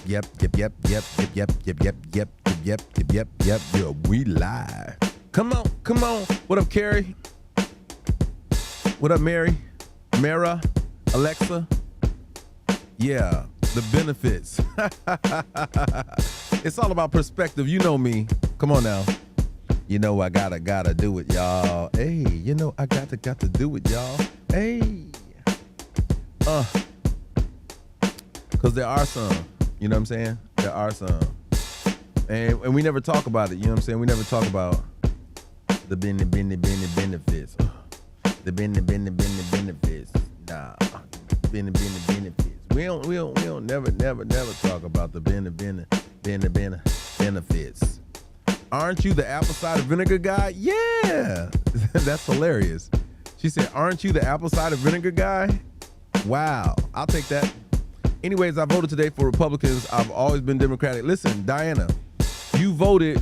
Yeah, we live. Come on. What up, Carrie? What up, Mary? Mara? Alexa? Yeah, the benefits. It's all about perspective. You know me. Come on now. You know I gotta do it, y'all. Hey, you know I gotta do it, y'all. Hey. Cause there are some. You know what I'm saying? There are some. And we never talk about it, you know what I'm saying? We never talk about the benefits. The benefits. Nah. Benefits. We don't never talk about the benefits. Aren't you the apple cider vinegar guy? Yeah. That's hilarious. She said, aren't you the apple cider vinegar guy? Wow. I'll take that. Anyways, I voted today for Republicans. I've always been Democratic. Listen, Diana, you voted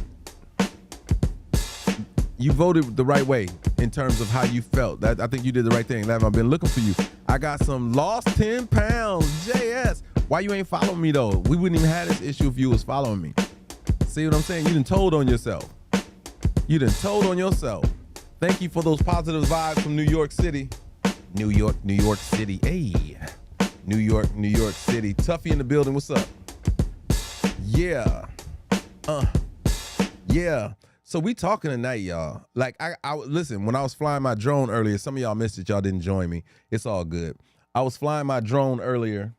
the right way in terms of how you felt. I think you did the right thing. I've been looking for you. I got some lost 10 pounds. JS. Why you ain't following me, though? We wouldn't even have this issue if you was following me. See what I'm saying? You done told on yourself. Thank you for those positive vibes from New York City. New York City. Hey. New York City. Tuffy in the building. What's up? Yeah. Yeah. So we talking tonight, y'all. Like, I listen, when I was flying my drone earlier, some of y'all missed it. Y'all didn't join me. It's all good. I was flying my drone earlier,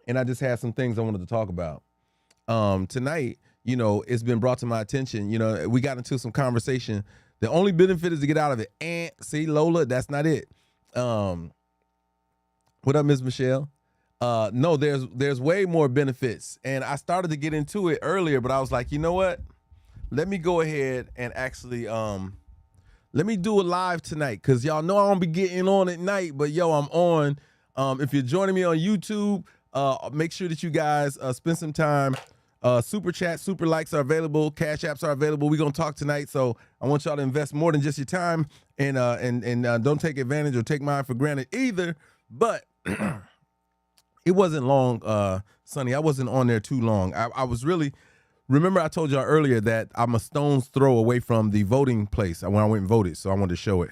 and I just had some things I wanted to talk about. Tonight, you know, it's been brought to my attention. You know, we got into some conversation. The only benefit is to get out of it. And see, Lola, that's not it. What up, Ms. Michelle? No, there's way more benefits. And I started to get into it earlier, but I was like, you know what? Let me go ahead and actually let me do a live tonight, because y'all know I don't be getting on at night, but yo, I'm on. If you're joining me on YouTube, make sure that you guys spend some time. Super chat, super likes are available. Cash apps are available. We're gonna talk tonight, so I want y'all to invest more than just your time, and don't take advantage or take mine for granted either. But it wasn't long, Sonny. I wasn't on there too long. I was really. Remember, I told y'all earlier that I'm a stone's throw away from the voting place when I went and voted, so I wanted to show it.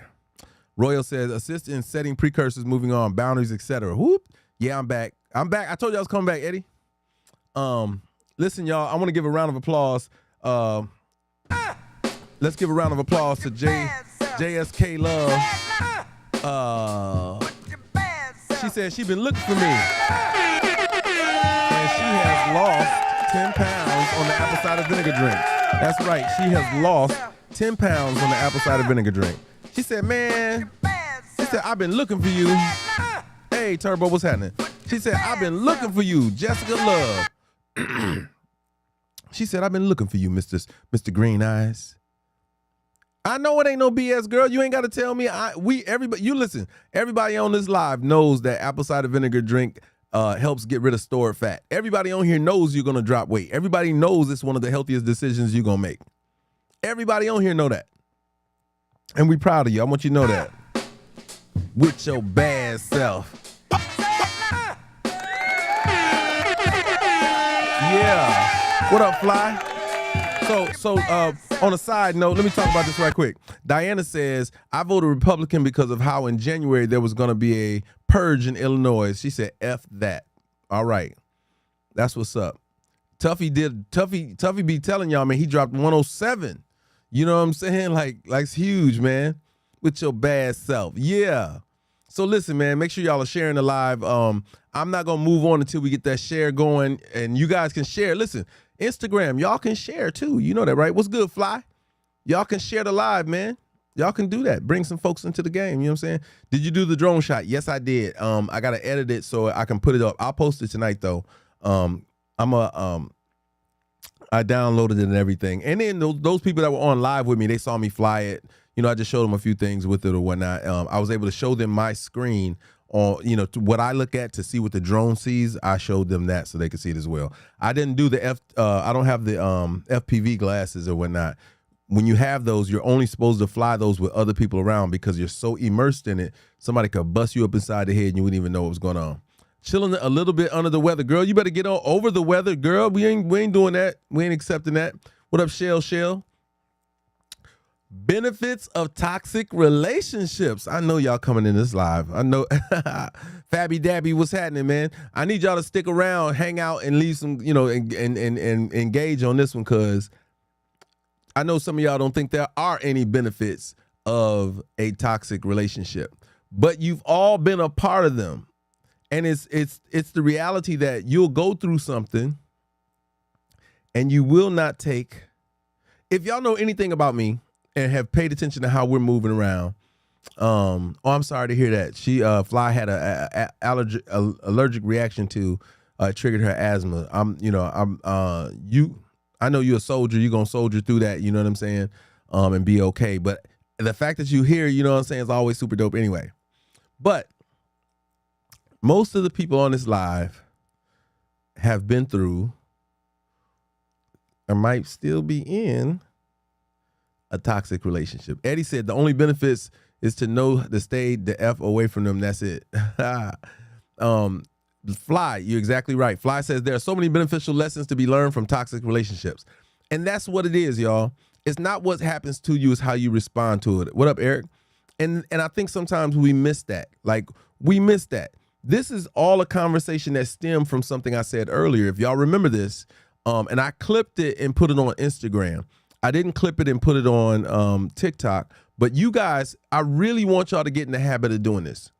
Royal says, assist in setting precursors, moving on, boundaries, etc. Whoop. Yeah, I'm back. I told you I was coming back, Eddie. Listen, y'all, I want to give a round of applause. Let's give a round of applause to JSK Love. She said she been looking for me. And she has lost 10 pounds on the apple cider vinegar drink. That's right. She has lost 10 pounds on the apple cider vinegar drink. She said, man, I've been looking for you. Hey, Turbo, what's happening? She said, I've been looking for you, Jessica Love. She said, I've been looking for you, Mr. Green Eyes. I know it ain't no BS, girl. You ain't got to tell me. Everybody, you listen. Everybody on this live knows that apple cider vinegar drink helps get rid of stored fat. Everybody on here knows you're gonna drop weight. Everybody knows it's one of the healthiest decisions you're gonna make. Everybody on here know that, and we proud of you. I want you to know that. With your bad self. Yeah. What up, Fly? So on a side note, let me talk about this right quick. Diana says, I voted Republican because of how in January there was going to be a purge in Illinois. She said, F that. All right. That's what's up. Tuffy be telling y'all, man, he dropped 107. You know what I'm saying? Like it's huge, man. With your bad self. Yeah. So listen, man, make sure y'all are sharing the live. I'm not going to move on until we get that share going, and you guys can share. Listen, Instagram, y'all can share too. You know that, right? What's good, Fly? Y'all can share the live, man. Y'all can do that. Bring some folks into the game. You know what I'm saying? Did you do the drone shot? Yes, I did. I got to edit it so I can put it up. I'll post it tonight, though. I downloaded it and everything. And then those people that were on live with me, they saw me fly it. You know, I just showed them a few things with it or whatnot. I was able to show them my screen on, you know, what I look at to see what the drone sees. I showed them that so they could see it as well. I didn't do the I don't have the FPV glasses or whatnot. When you have those, you're only supposed to fly those with other people around because you're so immersed in it. Somebody could bust you up inside the head and you wouldn't even know what was going on. chilling a little bit under the weather. Girl, you better get on over the weather, girl. We ain't doing that. We ain't accepting that. What up, Shell? Benefits of toxic relationships. I know y'all coming in this live. I know. Fabby Dabby, what's happening, man? I need y'all to stick around, hang out, and leave some, and engage on this one, because I know some of y'all don't think there are any benefits of a toxic relationship, but you've all been a part of them. And it's the reality that you'll go through something and you will not take. If y'all know anything about me and have paid attention to how we're moving around, I'm sorry to hear that. She Fly had a allergic reaction to triggered her asthma. I know you're a soldier. You're gonna soldier through that. You know what I'm saying? And be okay. But the fact that you're here, you know what I'm saying, is always super dope anyway. But most of the people on this live have been through or might still be in a toxic relationship. Eddie said the only benefits is to know to stay the F away from them. That's it. Fly, you're exactly right. Fly says there are so many beneficial lessons to be learned from toxic relationships. And that's what it is, y'all. It's not what happens to you, it's how you respond to it. What up, Eric? And I think sometimes we miss that. Like, we miss that. This is all a conversation that stemmed from something I said earlier. If y'all remember this, and I clipped it and put it on Instagram. I didn't clip it and put it on TikTok. But you guys, I really want y'all to get in the habit of doing this.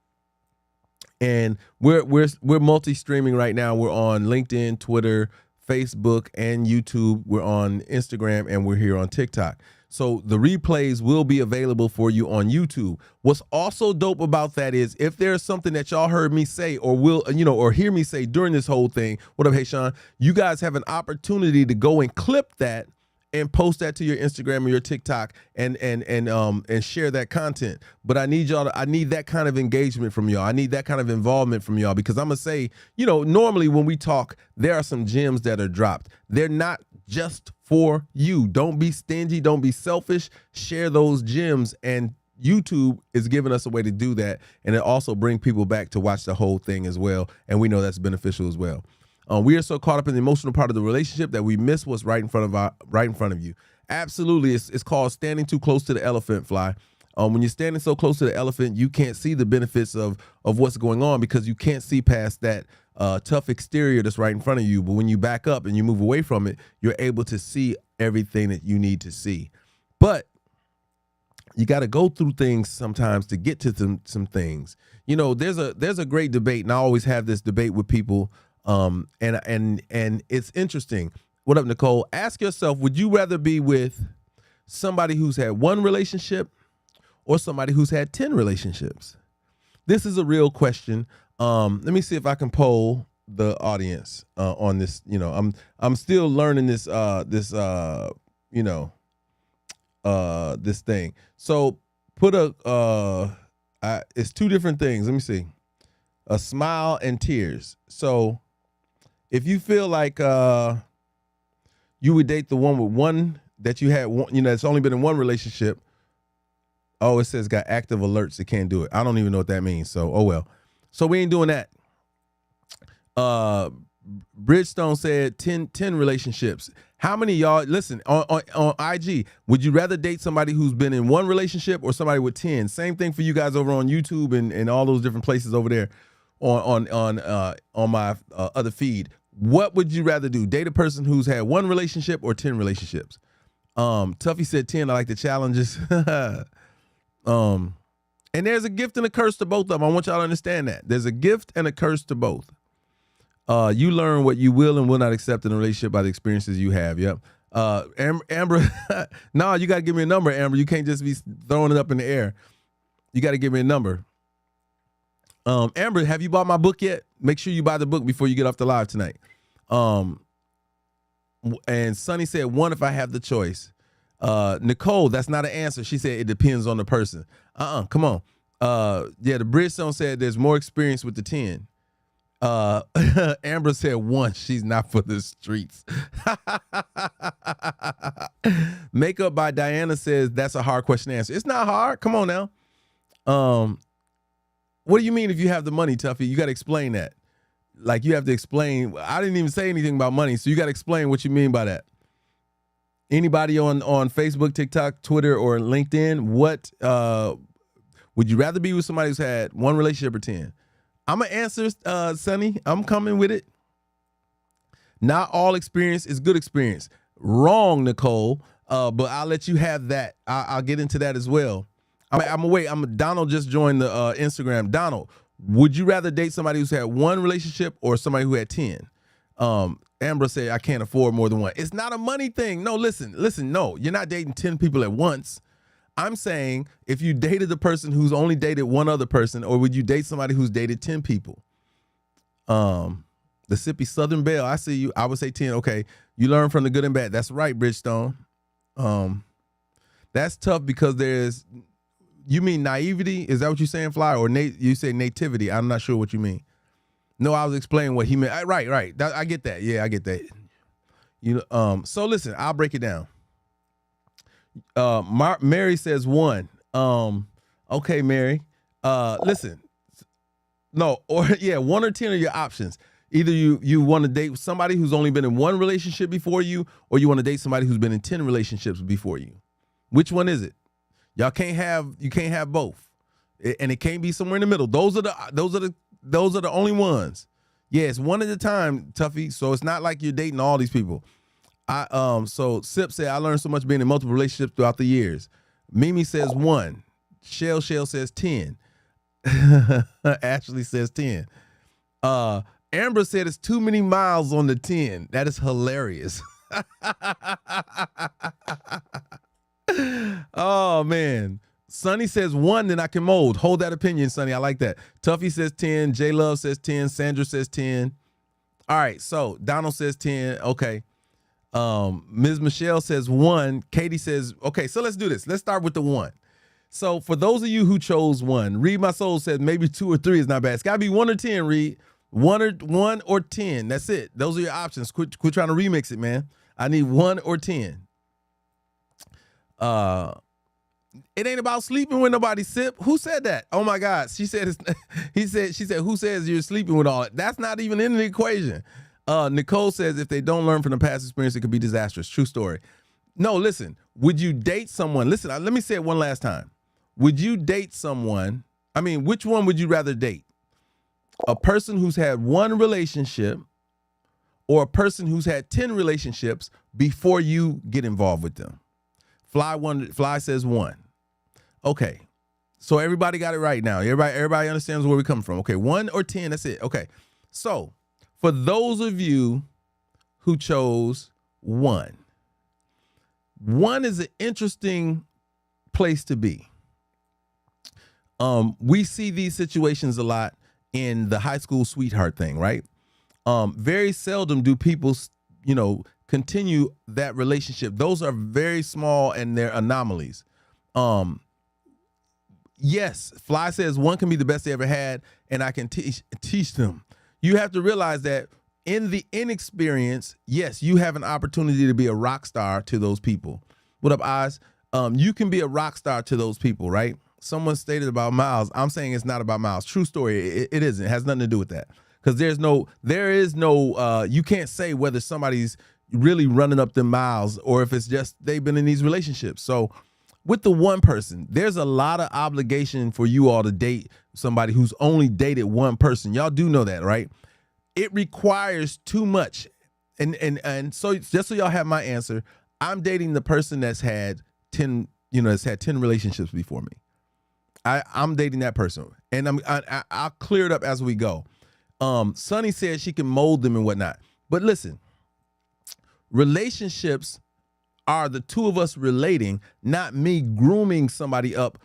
And we're multi-streaming right now. We're on LinkedIn, Twitter, Facebook, and YouTube. We're on Instagram, and we're here on TikTok. So the replays will be available for you on YouTube. What's also dope about that is if there's something that y'all heard me say or hear me say during this whole thing, what up, hey Sean, you guys have an opportunity to go and clip that and post that to your Instagram or your TikTok and share that content. But I need that kind of engagement from y'all. I need that kind of involvement from y'all, because I'm gonna say, normally when we talk, there are some gems that are dropped. They're not just for you. Don't be stingy. Don't be selfish. Share those gems. And YouTube is giving us a way to do that. And it also brings people back to watch the whole thing as well. And we know that's beneficial as well. We are so caught up in the emotional part of the relationship that we miss what's right in front of you. Absolutely. It's called standing too close to the elephant, Fly. When you're standing so close to the elephant, you can't see the benefits of what's going on, because you can't see past that tough exterior that's right in front of you. But when you back up and you move away from it, you're able to see everything that you need to see. But you got to go through things sometimes to get to some things. There's a great debate, and I always have this debate with people. And it's interesting. What up, Nicole? Ask yourself, would you rather be with somebody who's had one relationship or somebody who's had 10 relationships? This is a real question. Let me see if I can poll the audience on this. I'm still learning this this thing. So put it's two different things. Let me see. A smile and tears. So if you feel like you would date the one with one that you had, it's only been in one relationship. Oh, it says got active alerts. It can't do it. I don't even know what that means. So, oh well. So we ain't doing that. Bridgestone said 10 relationships. How many y'all, listen, on IG, would you rather date somebody who's been in one relationship or somebody with 10? Same thing for you guys over on YouTube and all those different places over there on my other feed. What would you rather do? Date a person who's had one relationship or 10 relationships? Tuffy said 10. I like the challenges. And there's a gift and a curse to both of them. I want y'all to understand that. There's a gift and a curse to both. You learn what you will and will not accept in a relationship by the experiences you have. Yep. Amber, no, you got to give me a number, Amber. You can't just be throwing it up in the air. You got to give me a number. Amber, have you bought my book yet? Make sure you buy the book before you get off the live tonight. And Sonny said 1 if I have the choice. Nicole, that's not an answer. She said it depends on the person. Come on. Yeah, the Bridgestone said there's more experience with the 10. Amber said 1. She's not for the streets. Makeup by Diana says that's a hard question to answer. It's not hard. Come on now. What do you mean if you have the money, Tuffy? You got to explain that. like you have to explain. I didn't even say anything about money, so you got to explain what you mean by that. Anybody on Facebook, TikTok, Twitter, or LinkedIn, what would you rather be with somebody who's had one relationship or 10? I'm going to answer, Sonny. I'm coming with it. Not all experience is good experience. Wrong, Nicole, but I'll let you have that. I'll get into that as well. I'm gonna wait. Donald just joined the Instagram. Donald, would you rather date somebody who's had one relationship or somebody who had 10? Amber said, I can't afford more than one. It's not a money thing. No, listen, no, you're not dating 10 people at once. I'm saying if you dated the person who's only dated one other person, or would you date somebody who's dated 10 people? The Sippy Southern Belle, I see you. I would say 10. Okay, you learn from the good and bad. That's right, Bridgestone. That's tough because you mean naivety? Is that what you're saying, Fly? Or you say nativity? I'm not sure what you mean. No, I was explaining what he meant. Right. I get that. Yeah, I get that. So listen, I'll break it down. Mary says 1. Okay, Mary. Listen. No, or yeah, 1 or 10 are your options. Either you want to date somebody who's only been in one relationship before you, or you want to date somebody who's been in 10 relationships before you. Which one is it? You can't have both. And it can't be somewhere in the middle. Those are the only ones. Yeah, it's one at a time, Tuffy. So it's not like you're dating all these people. So Sip said, I learned so much being in multiple relationships throughout the years. Mimi says 1. Shell says 10. Ashley says 10. Amber said it's too many miles on the 10. That is hilarious. Oh man. Sonny says 1, then I can mold. Hold that opinion, Sonny. I like that. Tuffy says 10. J Love says 10. Sandra says 10. All right, so Donald says 10. Okay. Ms. Michelle says 1. Katie says, okay, so let's do this. Let's start with the 1. So for those of you who chose 1, Read My Soul said maybe 2 or 3 is not bad. It's gotta be 1 or 10, Reed. 1 or 10. That's it. Those are your options. Quit trying to remix it, man. I need 1 or 10. It ain't about sleeping with nobody, Sip. Who said that? Oh my God. She said, she said, who says you're sleeping with all that? That's not even in the equation. Nicole says if they don't learn from the past experience, it could be disastrous. True story. No, listen, would you date someone? Listen, let me say it one last time. Would you date someone? I mean, which one would you rather date? A person who's had one relationship or a person who's had 10 relationships before you get involved with them? Fly says 1. Okay. So everybody got it right now. Everybody understands where we come from. Okay, 1 or 10, that's it. Okay. So for those of you who chose 1 is an interesting place to be. We see these situations a lot in the high school sweetheart thing, right? Very seldom do people, continue that relationship. Those are very small and they're anomalies. Yes, Fly says 1 can be the best they ever had, and I can teach them. You have to realize that in the inexperience, yes, you have an opportunity to be a rock star to those people. What up, Oz? You can be a rock star to those people, right? Someone stated about Miles. I'm saying it's not about Miles. True story. It isn't. It has nothing to do with that. Because there is no, you can't say whether somebody's really running up the miles or if it's just they've been in these relationships. So with the one person, there's a lot of obligation for you all to date somebody who's only dated one person. Y'all do know that, right? It requires too much. And so just so y'all have my answer, I'm dating the person that's had 10, that's had 10 relationships before me. I'm dating that person, and I'll clear it up as we go. Sunny said she can mold them and whatnot. But listen, relationships are the two of us relating, not me grooming somebody up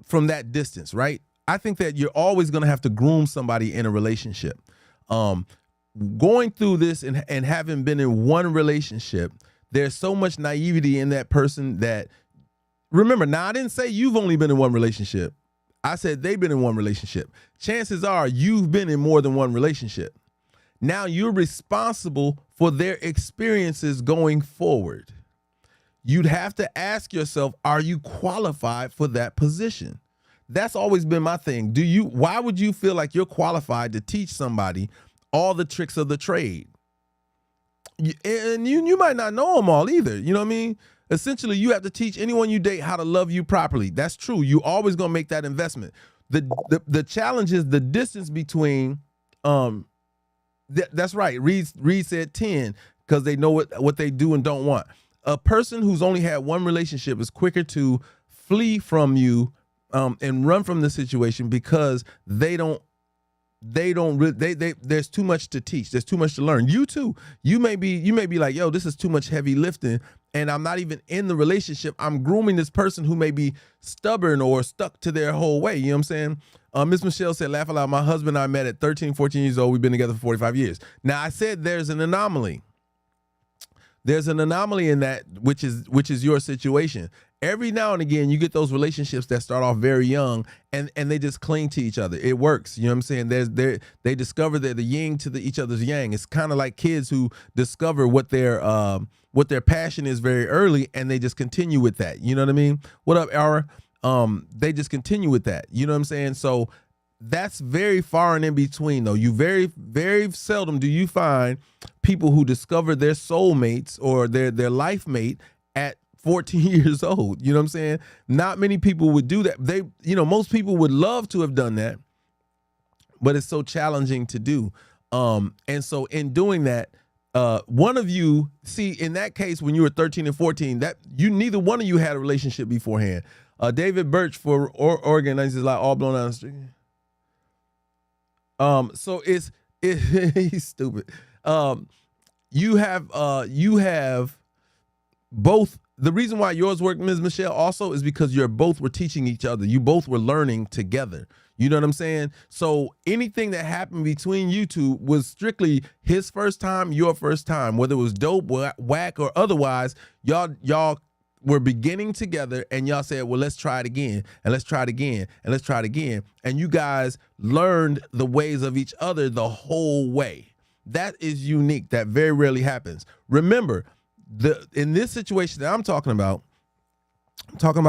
from that distance, right? I think that you're always going to have to groom somebody in a relationship. Going through this and having been in one relationship, there's so much naivety in that person that, remember, now I didn't say you've only been in one relationship. I said they've been in one relationship. Chances are you've been in more than one relationship. Now you're responsible for their experiences going forward. You'd have to ask yourself, are you qualified for that position? that's always been my thing. Why would you feel like you're qualified to teach somebody all the tricks of the trade? And you might not know them all either. You know what I mean? Essentially, you have to teach anyone you date how to love you properly. That's true. You always gonna make that investment. The challenge is the distance between that's right. Reed said 10 because they know what they do and don't want. A person who's only had one relationship is quicker to flee from you and run from the situation because there's too much to teach. There's too much to learn. You too. You may be like, yo, this is too much heavy lifting, and I'm not even in the relationship. I'm grooming this person who may be stubborn or stuck to their whole way. You know what I'm saying? Miss Michelle said, laugh aloud. My husband and I met at 13, 14 years old. We've been together for 45 years. Now, I said there's an anomaly. There's an anomaly in that, which is your situation. Every now and again, you get those relationships that start off very young and they just cling to each other. It works. You know what I'm saying? They discover they're the yin to each other's yang. It's kind of like kids who discover what their passion is very early, and they just continue with that. You know what I mean? What up, Ara? They just continue with that. You know what I'm saying? So that's very far and in between, though. You very, very seldom do you find people who discover their soulmates or their life mate at 14 years old. You know what I'm saying? Not many people would do that. Most people would love to have done that, but it's so challenging to do. And so in doing that, one of you, see, in that case, when you were 13 and 14, neither one of you had a relationship beforehand. David Birch for Oregon, is like all blown out of the street. So he's stupid. You have both. The reason why yours worked, Ms. Michelle, also is because you both were teaching each other. You both were learning together. You know what I'm saying? So anything that happened between you two was strictly his first time, your first time, whether it was dope, whack, or otherwise. Y'all were beginning together, and y'all said, well, let's try it again, and let's try it again, and let's try it again. And you guys learned the ways of each other the whole way. That is unique. That very rarely happens. Remember, in this situation that I'm talking about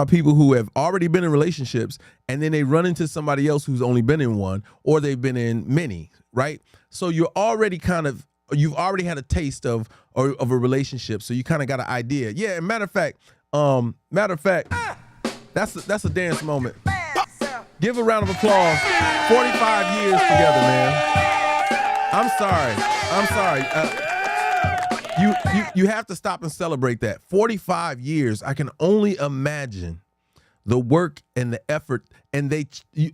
people who have already been in relationships, and then they run into somebody else who's only been in one, or they've been in many, right? So you've already had a taste of a relationship, so you kind of got an idea. Yeah, matter of fact, that's a dance moment. Give a round of applause. 45 years together, man. I'm sorry. You have to stop and celebrate that. 45 years. I can only imagine the work and the effort. And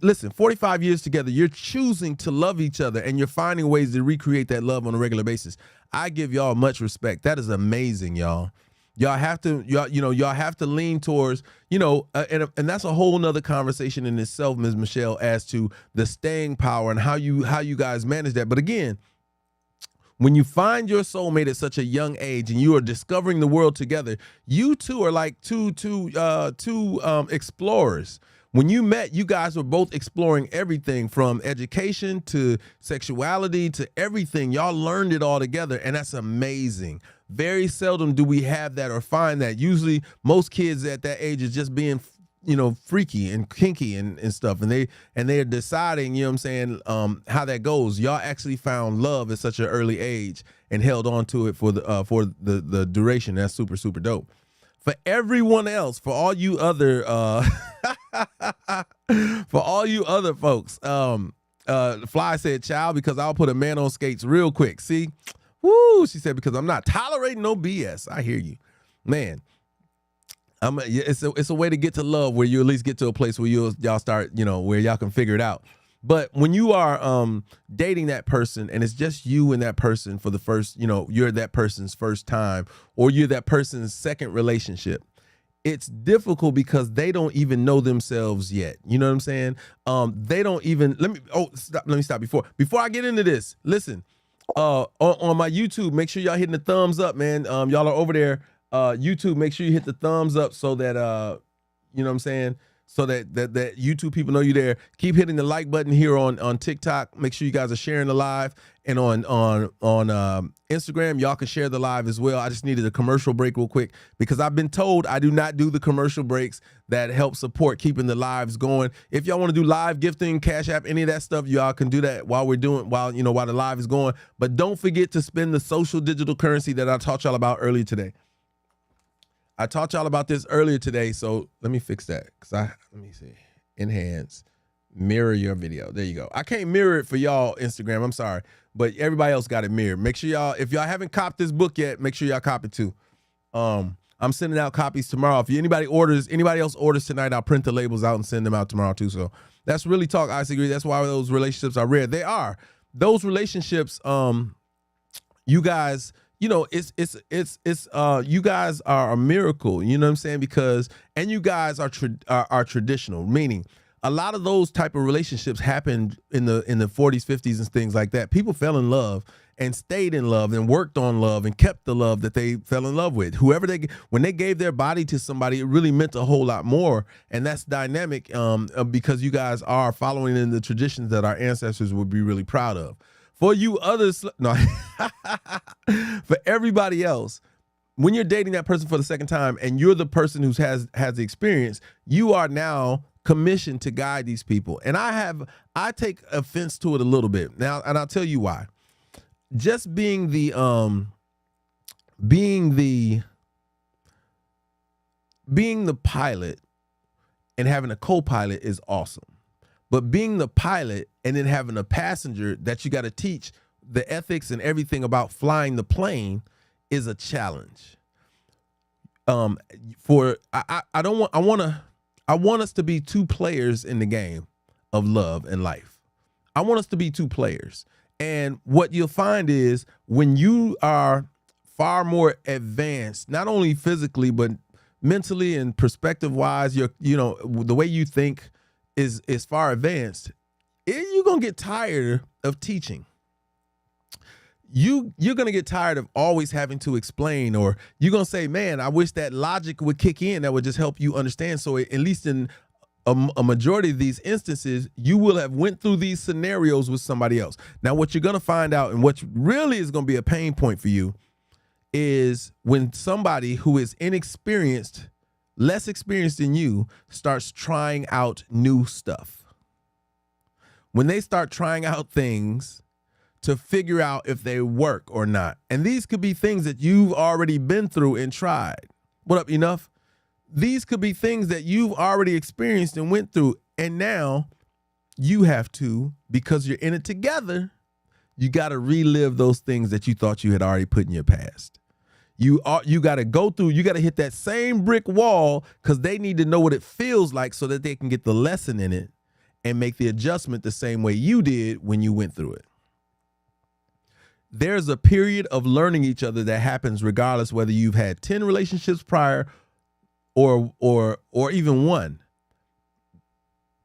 listen, 45 years together, you're choosing to love each other, and you're finding ways to recreate that love on a regular basis. I give y'all much respect. That is amazing, y'all. Y'all have to lean towards, and that's a whole nother conversation in itself, Ms. Michelle, as to the staying power and how you guys manage that. But again, when you find your soulmate at such a young age and you are discovering the world together, you two are like two explorers. When you met, you guys were both exploring everything from education to sexuality to everything. Y'all learned it all together, and that's amazing. Very seldom do we have that or find that. Usually most kids at that age is just being freaky and kinky and stuff, and they're deciding, you know what I'm saying, how that goes. Y'all actually found love at such an early age and held on to it for the duration. That's super, super dope. For everyone else, for all you other folks, Fly said, child, because I'll put a man on skates real quick. See? Woo, she said, because I'm not tolerating no BS. I hear you. Man. It's a way to get to love, where you at least get to a place where y'all start, where y'all can figure it out. But when you are dating that person and it's just you and that person for the first, you're that person's first time, or you're that person's second relationship, it's difficult because they don't even know themselves yet. You know what I'm saying? They don't even, let me stop before I get into this. Listen, on my YouTube, make sure y'all hitting the thumbs up, man. Y'all are over there. YouTube, make sure you hit the thumbs up so that, you know what I'm saying? so that YouTube people know you're there. Keep hitting the like button here on TikTok. Make sure you guys are sharing the live, and on Instagram, y'all can share the live as well. I just needed a commercial break real quick because I've been told I do not do the commercial breaks that help support keeping the lives going. If y'all want to do live gifting, Cash App, any of that stuff, y'all can do that while the live is going. But don't forget to spend the social digital currency that I taught y'all about earlier today. I taught y'all about this earlier today, so let me fix that let me see. Enhance, mirror your video. There you go. I can't mirror it for y'all Instagram. I'm sorry, but everybody else got it mirrored. Make sure y'all, if y'all haven't copped this book yet, make sure y'all cop it too. I'm sending out copies tomorrow. If anybody else orders tonight, I'll print the labels out and send them out tomorrow too. So that's Really Talk. I agree. That's why those relationships are rare. They are. Those relationships, you guys, it's you guys are a miracle, you know what I'm saying? Because you guys are traditional, meaning a lot of those type of relationships happened in the 40s, 50s and things like that. People fell in love and stayed in love and worked on love and kept the love that they fell in love with. When they gave their body to somebody, it really meant a whole lot more. And that's dynamic because you guys are following in the traditions that our ancestors would be really proud of. For you others, no, for everybody else, when you're dating that person for the second time and you're the person who has the experience, you are now commissioned to guide these people. And I take offense to it a little bit now, and I'll tell you why. Just being the pilot and having a co-pilot is awesome. But being the pilot and then having a passenger that you got to teach the ethics and everything about flying the plane is a challenge. I want us to be two players in the game of love and life. I want us to be two players. And what you'll find is when you are far more advanced, not only physically, but mentally and perspective wise, the way you think is far advanced, you're going to get tired of teaching. You're going to get tired of always having to explain, or you're going to say, man, I wish that logic would kick in that would just help you understand. So at least in a majority of these instances, you will have went through these scenarios with somebody else. Now, what you're going to find out, and what really is going to be a pain point for you, is when somebody who is inexperienced, less experienced than you, starts trying out new stuff. When they start trying out things to figure out if they work or not. And these could be things that you've already been through and tried. What up, Enough? These could be things that you've already experienced and went through. And now you have to, because you're in it together, you got to relive those things that you thought you had already put in your past. You got to go through, you got to hit that same brick wall because they need to know what it feels like so that they can get the lesson in it and make the adjustment the same way you did when you went through it. There's a period of learning each other that happens regardless whether you've had 10 relationships prior or even one.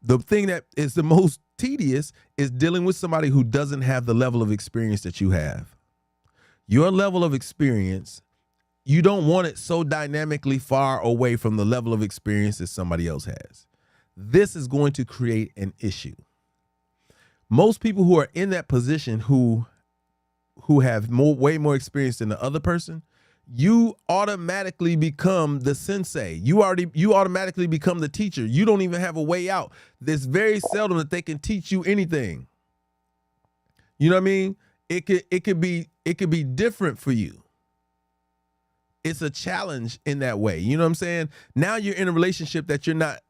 The thing that is the most tedious is dealing with somebody who doesn't have the level of experience that you have. Your level of experience, you don't want it so dynamically far away from the level of experience that somebody else has. This is going to create an issue. Most people who are in that position who have way more experience than the other person, you automatically become the sensei. You automatically become the teacher. You don't even have a way out. It's very seldom that they can teach you anything. You know what I mean? It could be different for you. It's a challenge in that way. You know what I'm saying? Now you're in a relationship that you're not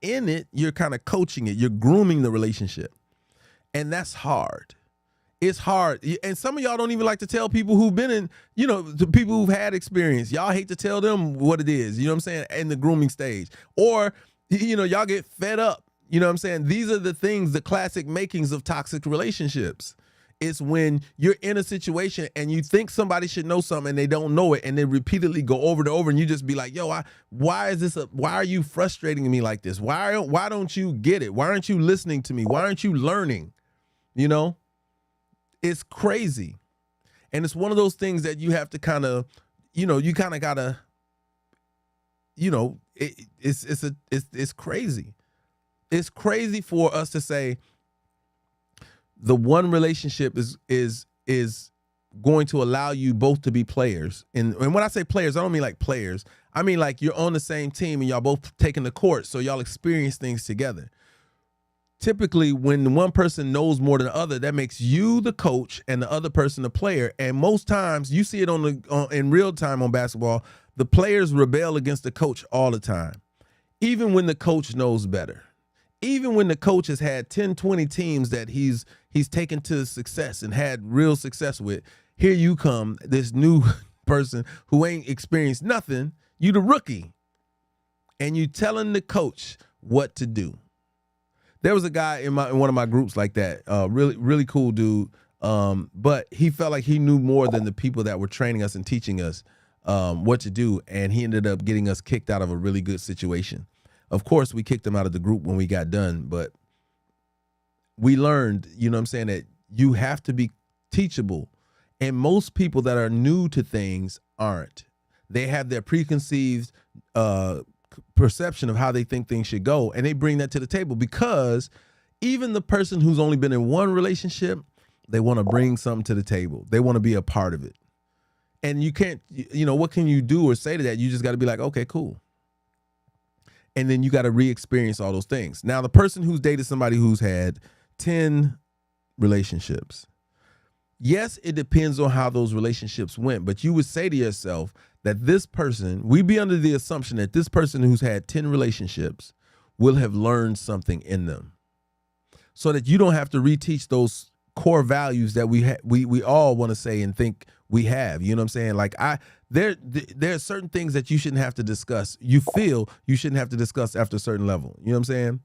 in it. You're kind of coaching it. You're grooming the relationship. And that's hard. It's hard. And some of y'all don't even like to tell people who've been in, the people who've had experience. Y'all hate to tell them what it is, you know what I'm saying, in the grooming stage. Or, y'all get fed up. You know what I'm saying? These are the things, the classic makings of toxic relationships. It's when you're in a situation and you think somebody should know something and they don't know it, and they repeatedly go over and over, and you just be like, yo, why are you frustrating me like this? Why don't you get it? Why aren't you listening to me? Why aren't you learning? It's crazy. And it's one of those things that you have to kind of, you kind of got to it's crazy. It's crazy for us to say the one relationship is going to allow you both to be players. And when I say players, I don't mean like players. I mean like you're on the same team and y'all both taking the court, so y'all experience things together. Typically, when one person knows more than the other, that makes you the coach and the other person the player. And most times, you see it in real time on basketball, the players rebel against the coach all the time, even when the coach knows better. Even when the coach has had 10, 20 teams that he's taken to success and had real success with, here you come, this new person who ain't experienced nothing, you the rookie, and you telling the coach what to do. There was a guy in one of my groups like that, really, really cool dude, but he felt like he knew more than the people that were training us and teaching us what to do, and he ended up getting us kicked out of a really good situation. Of course, we kicked him out of the group when we got done, but we learned, that you have to be teachable. And most people that are new to things aren't. They have their preconceived perception of how they think things should go, and they bring that to the table because even the person who's only been in one relationship, they want to bring something to the table. They want to be a part of it. And you can't, what can you do or say to that? You just got to be like, okay, cool. And then you got to re-experience all those things. Now, the person who's dated somebody who's had 10 relationships, yes, it depends on how those relationships went, but you would say to yourself that this person, we'd be under the assumption that this person who's had 10 relationships will have learned something in them so that you don't have to reteach those core values that we all want to say and think we have. You know what I'm saying? Like there are certain things that you shouldn't have to discuss. You feel you shouldn't have to discuss after a certain level. You know what I'm saying?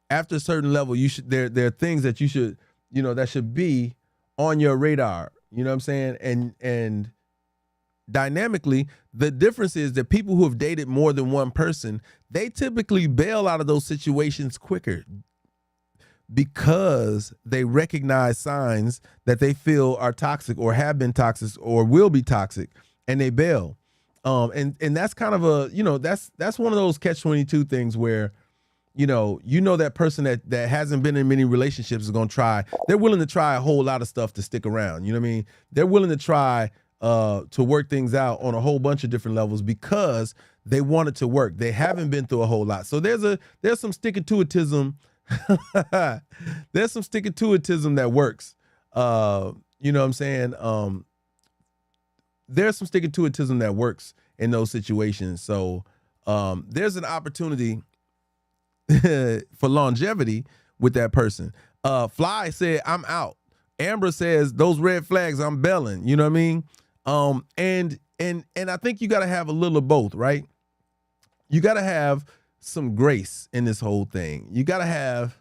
After a certain level, there are things that you should, that should be on your radar. You know what I'm saying? And dynamically, the difference is that people who have dated more than one person, they typically bail out of those situations quicker because they recognize signs that they feel are toxic or have been toxic or will be toxic, and they bail. And that's kind of that's one of those catch-22 things where, that person that hasn't been in many relationships is going to try. They're willing to try a whole lot of stuff to stick around. You know what I mean? They're willing to try to work things out on a whole bunch of different levels because they want it to work. They haven't been through a whole lot. So there's some stick-to-itism. There's some stick-to-itism that works. You know what I'm saying? There's some stick-to-itism that works in those situations. So there's an opportunity for longevity with that person. Fly said, I'm out. Amber says, those red flags, I'm bailing. You know what I mean? And I think you got to have a little of both, right? You got to have some grace in this whole thing. You got to have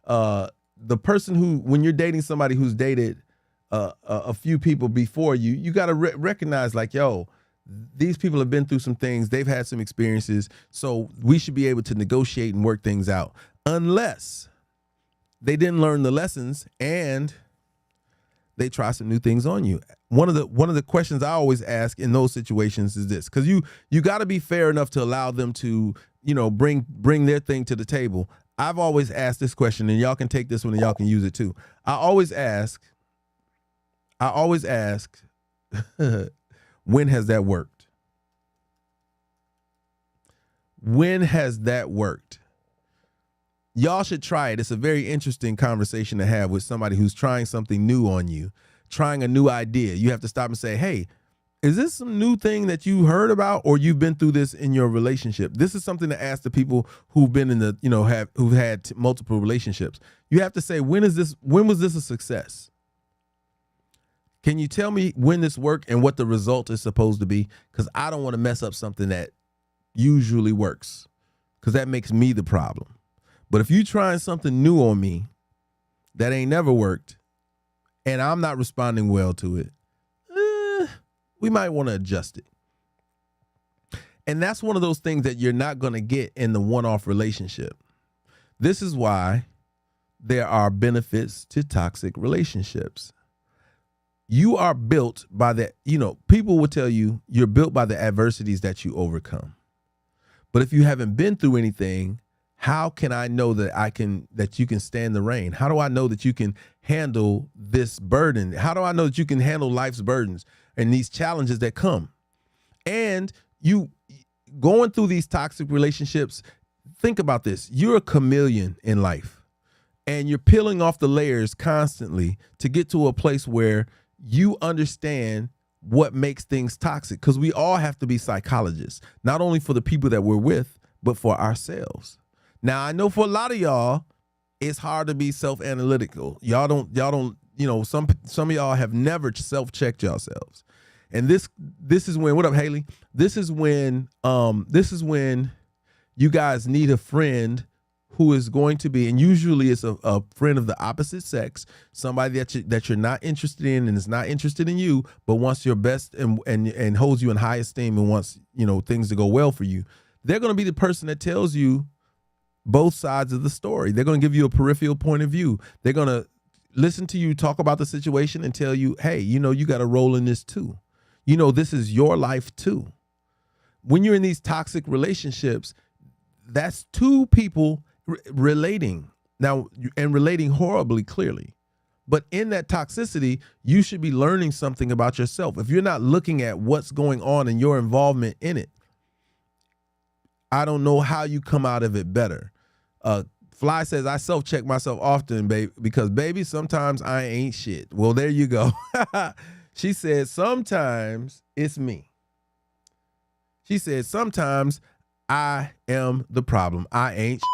the person who, when you're dating somebody who's dated a few people before you, you got to recognize like, yo, these people have been through some things. They've had some experiences. So we should be able to negotiate and work things out unless they didn't learn the lessons and they try some new things on you. One of the questions I always ask in those situations is this, because you got to be fair enough to allow them to, bring their thing to the table. I've always asked this question, and y'all can take this one and y'all can use it too. I always ask, when has that worked? When has that worked? Y'all should try it. It's a very interesting conversation to have with somebody who's trying something new on you, trying a new idea. You have to stop and say, hey, is this some new thing that you heard about or you've been through this in your relationship? This is something to ask the people who've been in the, who've had multiple relationships. You have to say, when was this a success? Can you tell me when this worked and what the result is supposed to be? Because I don't want to mess up something that usually works, because that makes me the problem. But if you trying something new on me that ain't never worked and I'm not responding well to it, we might want to adjust it. And that's one of those things that you're not going to get in the one-off relationship. This is why there are benefits to toxic relationships. you are built by the, people will tell you you're built by the adversities that you overcome. But if you haven't been through anything, how can I know that you can stand the rain? How do I know that you can handle this burden? How do I know that you can handle life's burdens and these challenges that come? And you going through these toxic relationships, think about this. You're a chameleon in life, and you're peeling off the layers constantly to get to a place where you understand what makes things toxic, because we all have to be psychologists, not only for the people that we're with, but for ourselves. Now, I know for a lot of y'all, it's hard to be self-analytical. Y'all don't, some of y'all have never self-checked yourselves. And this is when, what up, Haley? This is when you guys need a friend who is going to be, and usually it's a friend of the opposite sex, somebody that you're not interested in and is not interested in you, but wants your best and holds you in high esteem and wants, things to go well for you. They're going to be the person that tells you both sides of the story. They're going to give you a peripheral point of view. They're going to listen to you talk about the situation and tell you, hey, you got a role in this too. This is your life too. When you're in these toxic relationships, that's two people relating now, and relating horribly, clearly. But in that toxicity, you should be learning something about yourself. If you're not looking at what's going on and your involvement in it, I don't know how you come out of it better. Fly says, I self-check myself often, babe, because, baby, sometimes I ain't shit. Well, there you go. She said, sometimes it's me. She said, sometimes I am the problem. I ain't shit.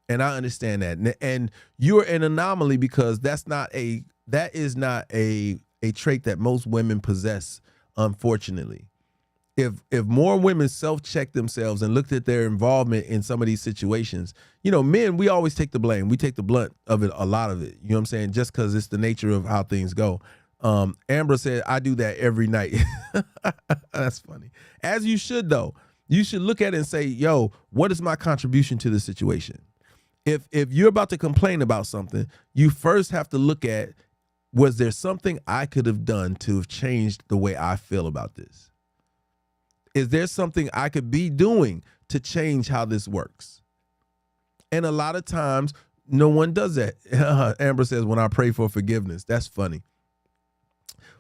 And I understand that. And you're an anomaly, because that is not a trait that most women possess, unfortunately. If more women self-check themselves and looked at their involvement in some of these situations, men, we always take the blame. We take the blunt of it, a lot of it. You know what I'm saying? Just because it's the nature of how things go. Amber said, I do that every night. That's funny. As you should, though. You should look at it and say, yo, what is my contribution to the situation? If you're about to complain about something, you first have to look at, was there something I could have done to have changed the way I feel about this? Is there something I could be doing to change how this works? And a lot of times, no one does that. Amber says, when I pray for forgiveness. That's funny.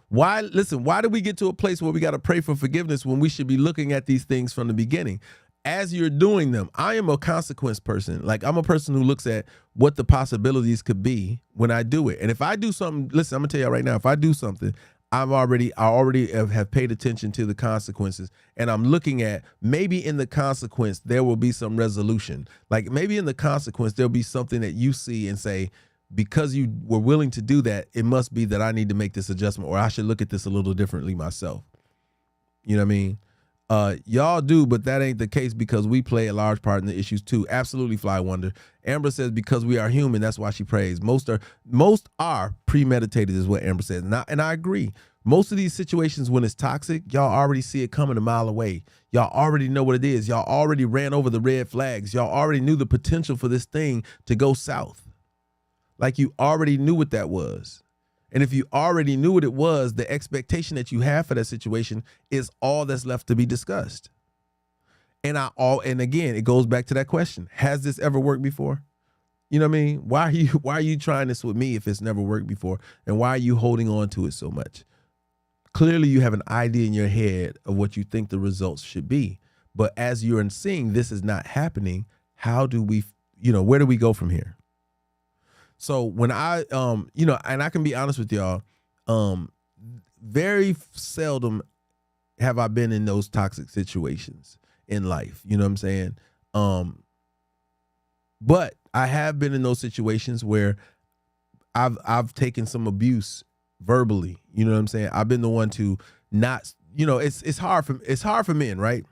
Why do we get to a place where we got to pray for forgiveness when we should be looking at these things from the beginning? As you're doing them, I am a consequence person. Like, I'm a person who looks at what the possibilities could be when I do it. And if I do something, listen, I'm gonna tell you right now, if I do something, I already have paid attention to the consequences, and I'm looking at, maybe in the consequence there will be some resolution. Like, maybe in the consequence there'll be something that you see and say, because you were willing to do that, it must be that I need to make this adjustment, or I should look at this a little differently myself. You know what I mean? Y'all do, but that ain't the case, because we play a large part in the issues too. Absolutely, Fly Wonder. Amber says, because we are human, that's why she prays. Most are premeditated, is what Amber says. And I agree. Most of these situations, when it's toxic, y'all already see it coming a mile away. Y'all already know what it is. Y'all already ran over the red flags. Y'all already knew the potential for this thing to go south. Like, you already knew what that was. And if you already knew what it was, the expectation that you have for that situation is all that's left to be discussed. And again, it goes back to that question. Has this ever worked before? You know what I mean? Why are you trying this with me if it's never worked before? And why are you holding on to it so much? Clearly you have an idea in your head of what you think the results should be. But as you're seeing this is not happening, how do we, where do we go from here? So when I, and I can be honest with y'all, very seldom have I been in those toxic situations in life. You know what I'm saying? But I have been in those situations where I've taken some abuse verbally. You know what I'm saying? I've been the one to not, it's hard for men, right?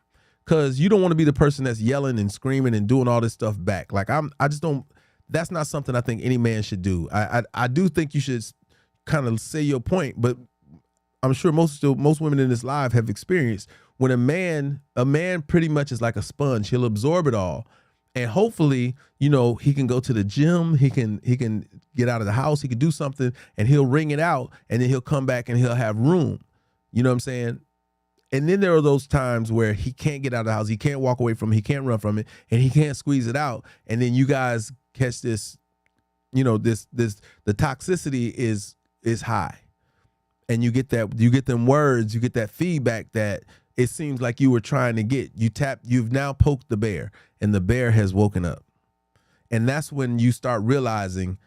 Because you don't want to be the person that's yelling and screaming and doing all this stuff back. Like, I just don't. That's not something I think any man should do. I do think you should kind of say your point, but I'm sure most women in this live have experienced when a man pretty much is like a sponge. He'll absorb it all, And hopefully, he can go to the gym, he can get out of the house, he can do something, and he'll ring it out, and then he'll come back and he'll have room. You know what I'm saying? And then there are those times where he can't get out of the house, he can't walk away from it, he can't run from it, and he can't squeeze it out. And then you guys catch this, the toxicity is high. And you get them words, you get that feedback that it seems like you were trying to get. You've now poked the bear, and the bear has woken up. And that's when you start realizing,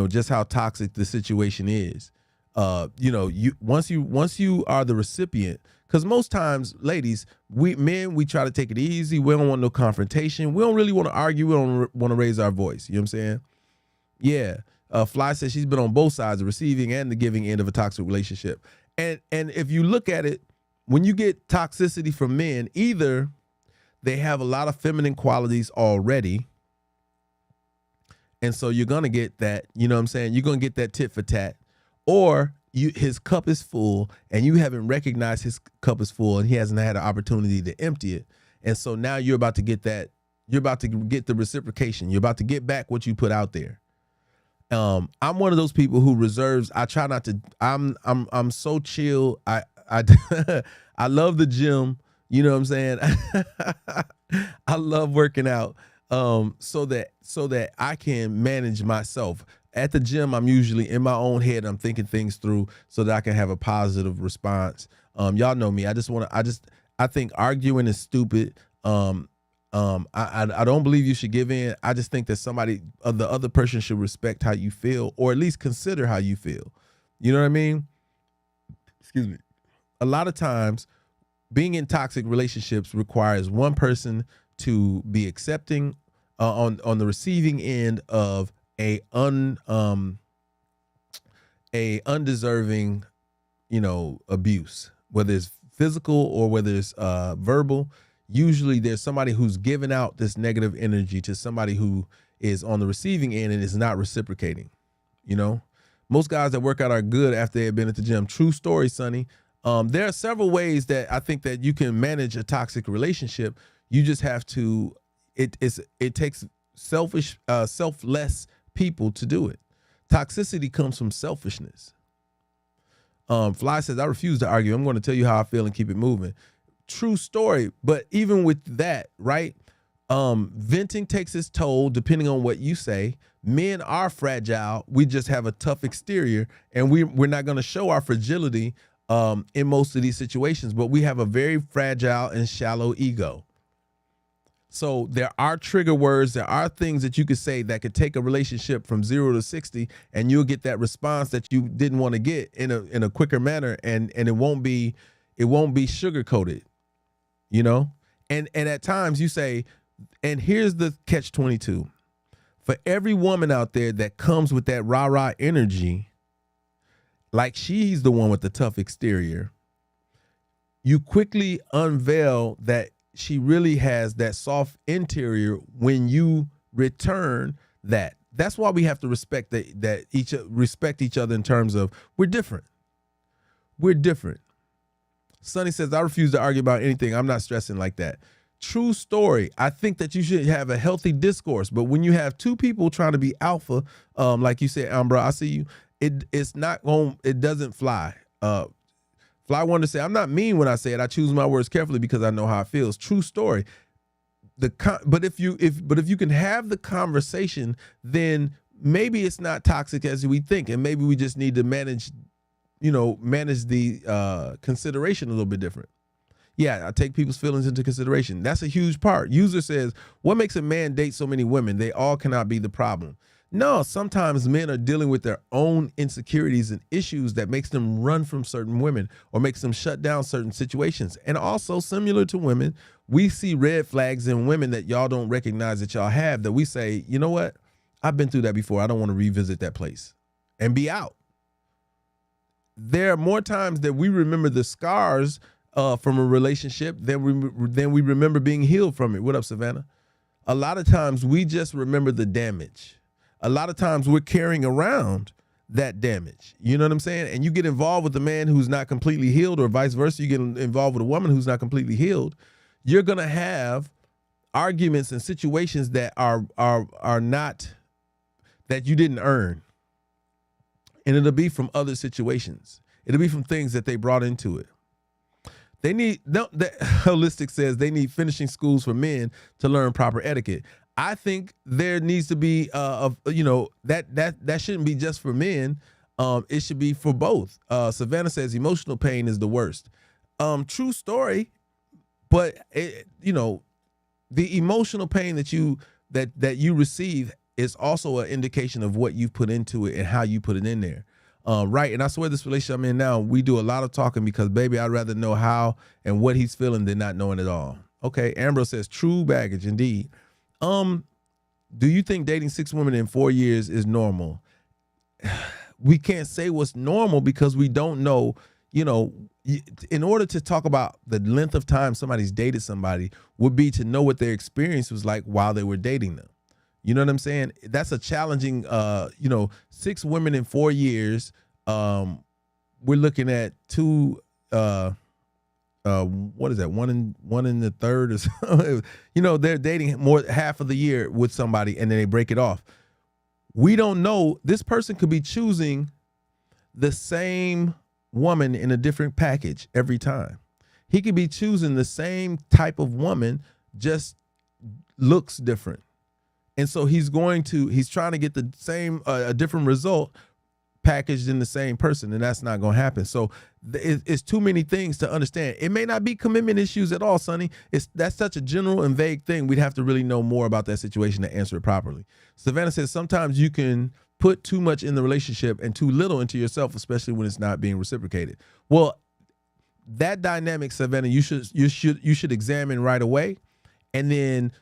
just how toxic the situation is. Once you are the recipient, because most times, ladies, we try to take it easy. We don't want no confrontation. We don't really want to argue. We don't want to raise our voice. You know what I'm saying? Yeah. Fly says she's been on both sides, the receiving and the giving end of a toxic relationship. And if you look at it, when you get toxicity from men, either they have a lot of feminine qualities already, and so you're going to get that, you know what I'm saying? You're going to get that tit for tat. Or his cup is full, and you haven't recognized his cup is full, and he hasn't had an opportunity to empty it. And so now you're about to get that. You're about to get the reciprocation. You're about to get back what you put out there. I'm one of those people who reserves. I try not to. I'm so chill. I I love the gym. You know what I'm saying? I love working out. So that I can manage myself. At the gym, I'm usually in my own head. I'm thinking things through so that I can have a positive response. Y'all know me. I think arguing is stupid. I don't believe you should give in. I just think that the other person should respect how you feel, or at least consider how you feel. You know what I mean? Excuse me. A lot of times, being in toxic relationships requires one person to be accepting on the receiving end of a undeserving, abuse, whether it's physical or whether it's verbal. Usually there's somebody who's giving out this negative energy to somebody who is on the receiving end and is not reciprocating. Most guys that work out are good after they've been at the gym. True story, Sonny. There are several ways that I think that you can manage a toxic relationship. You just have to, it takes selfless people to do it. Toxicity comes from selfishness. Fly says, I refuse to argue. I'm going to tell you how I feel and keep it moving. True story. But even with that, right? Venting takes its toll depending on what you say. Men are fragile. We just have a tough exterior, and we're not going to show our fragility in most of these situations, but we have a very fragile and shallow ego. So there are trigger words. There are things that you could say that could take a relationship from 0 to 60, and you'll get that response that you didn't want to get in a quicker manner, and it won't be sugar coated, And at times you say, and here's the catch-22. For every woman out there that comes with that rah-rah energy, like she's the one with the tough exterior, you quickly unveil that she really has that soft interior when you return that. That's why we have to respect respect each other in terms of we're different. We're different. Sonny says, I refuse to argue about anything. I'm not stressing like that. True story. I think that you should have a healthy discourse, but when you have two people trying to be alpha, like you said, Ambra, I see you. It doesn't fly. Fly wanted to say, I'm not mean when I say it. I choose my words carefully because I know how it feels. True story. But if you can have the conversation, then maybe it's not toxic as we think, and maybe we just need to manage the consideration a little bit different. Yeah, I take people's feelings into consideration. That's a huge part. User says, what makes a man date so many women? They all cannot be the problem. No, sometimes men are dealing with their own insecurities and issues that makes them run from certain women or makes them shut down certain situations. And also, similar to women, we see red flags in women that y'all don't recognize that y'all have, that we say, you know what? I've been through that before. I don't want to revisit that place and be out. There are more times that we remember the scars from a relationship than we remember being healed from it. What up, Savannah? A lot of times we just remember the damage. A lot of times we're carrying around that damage. You know what I'm saying? And you get involved with a man who's not completely healed, or vice versa. You get involved with a woman who's not completely healed. You're going to have arguments and situations that are not, that you didn't earn. And it'll be from other situations. It'll be from things that they brought into it. They need, Holistic says they need finishing schools for men to learn proper etiquette. I think there needs to be, that shouldn't be just for men. It should be for both. Savannah says emotional pain is the worst. True story, but the emotional pain that you receive is also an indication of what you put into it and how you put it in there. Right. And I swear this relationship I'm in now, we do a lot of talking because, baby, I'd rather know how and what he's feeling than not knowing it all. Okay. Ambrose says true baggage. Indeed. Do you think dating 6 women in 4 years is normal? We can't say what's normal because we don't know, in order to talk about the length of time somebody's dated somebody would be to know what their experience was like while they were dating them. You know what I'm saying? That's a challenging, 6 women in 4 years. We're looking at 2, what is that? One in the third or so. They're dating more half of the year with somebody and then they break it off. We don't know. This person could be choosing the same woman in a different package every time. He could be choosing the same type of woman, just looks different. And so he's trying to get the same, a different result packaged in the same person, and that's not going to happen. So it's too many things to understand. It may not be commitment issues at all, Sonny. That's such a general and vague thing. We'd have to really know more about that situation to answer it properly. Savannah says sometimes you can put too much in the relationship and too little into yourself, especially when it's not being reciprocated. Well, that dynamic, Savannah, you should examine right away, and then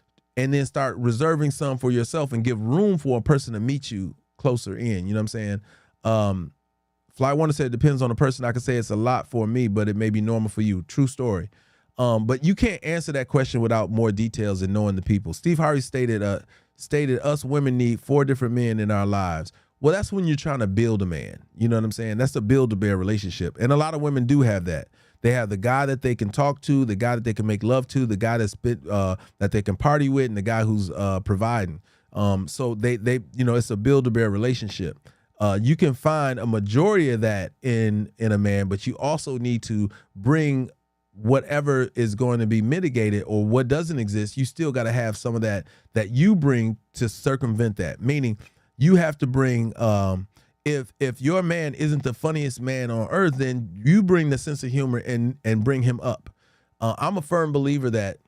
start reserving some for yourself and give room for a person to meet you closer in. You know what I'm saying? Fly Wonder said it depends on the person. I could say it's a lot for me, but it may be normal for you. True story. But you can't answer that question without more details and knowing the people. Steve Harvey stated us women need 4 different men in our lives. Well, that's when you're trying to build a man. You know what I'm saying? That's a build-a-bear relationship. And a lot of women do have that. They have the guy that they can talk to, the guy that they can make love to, the guy that they can party with, and the guy who's providing. So they it's a build-a-bear relationship. You can find a majority of that in a man, but you also need to bring whatever is going to be mitigated or what doesn't exist. You still got to have some of that you bring to circumvent that. Meaning, you have to bring. If your man isn't the funniest man on earth, then you bring the sense of humor and bring him up. I'm a firm believer that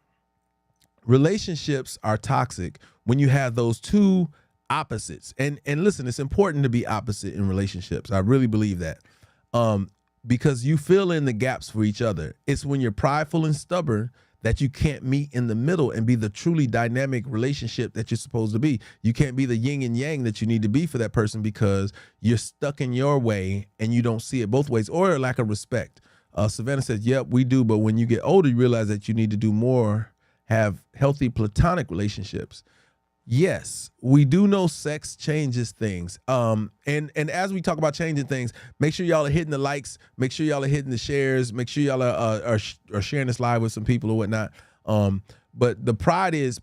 relationships are toxic when you have those two opposites. And listen, it's important to be opposite in relationships. I really believe that. Because you fill in the gaps for each other. It's when you're prideful and stubborn that you can't meet in the middle and be the truly dynamic relationship that you're supposed to be. You can't be the yin and yang that you need to be for that person because you're stuck in your way and you don't see it both ways, or a lack of respect. Savannah says, yep, we do. But when you get older, you realize that you need to do more, have healthy platonic relationships. Yes, we do know sex changes things. And as we talk about changing things, make sure y'all are hitting the likes, make sure y'all are hitting the shares, make sure y'all are sharing this live with some people or whatnot. But the pride is,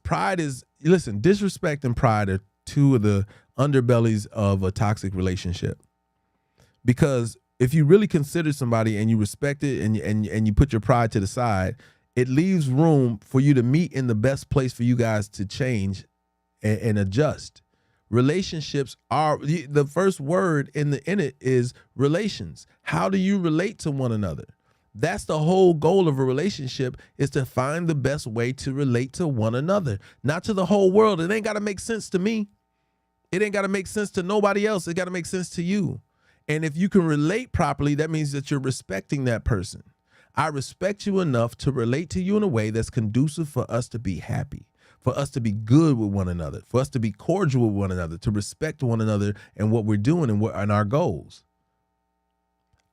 listen, disrespect and pride are 2 of the underbellies of a toxic relationship. Because if you really consider somebody and you respect it and you put your pride to the side, it leaves room for you to meet in the best place for you guys to change and adjust. Relationships are, the first word in it is relations. How do you relate to one another? That's the whole goal of a relationship, is to find the best way to relate to one another, not to the whole world. It ain't got to make sense to me. It ain't got to make sense to nobody else. It got to make sense to you. And if you can relate properly, that means that you're respecting that person. I respect you enough to relate to you in a way that's conducive for us to be happy, for us to be good with one another, for us to be cordial with one another, to respect one another and what we're doing and our goals.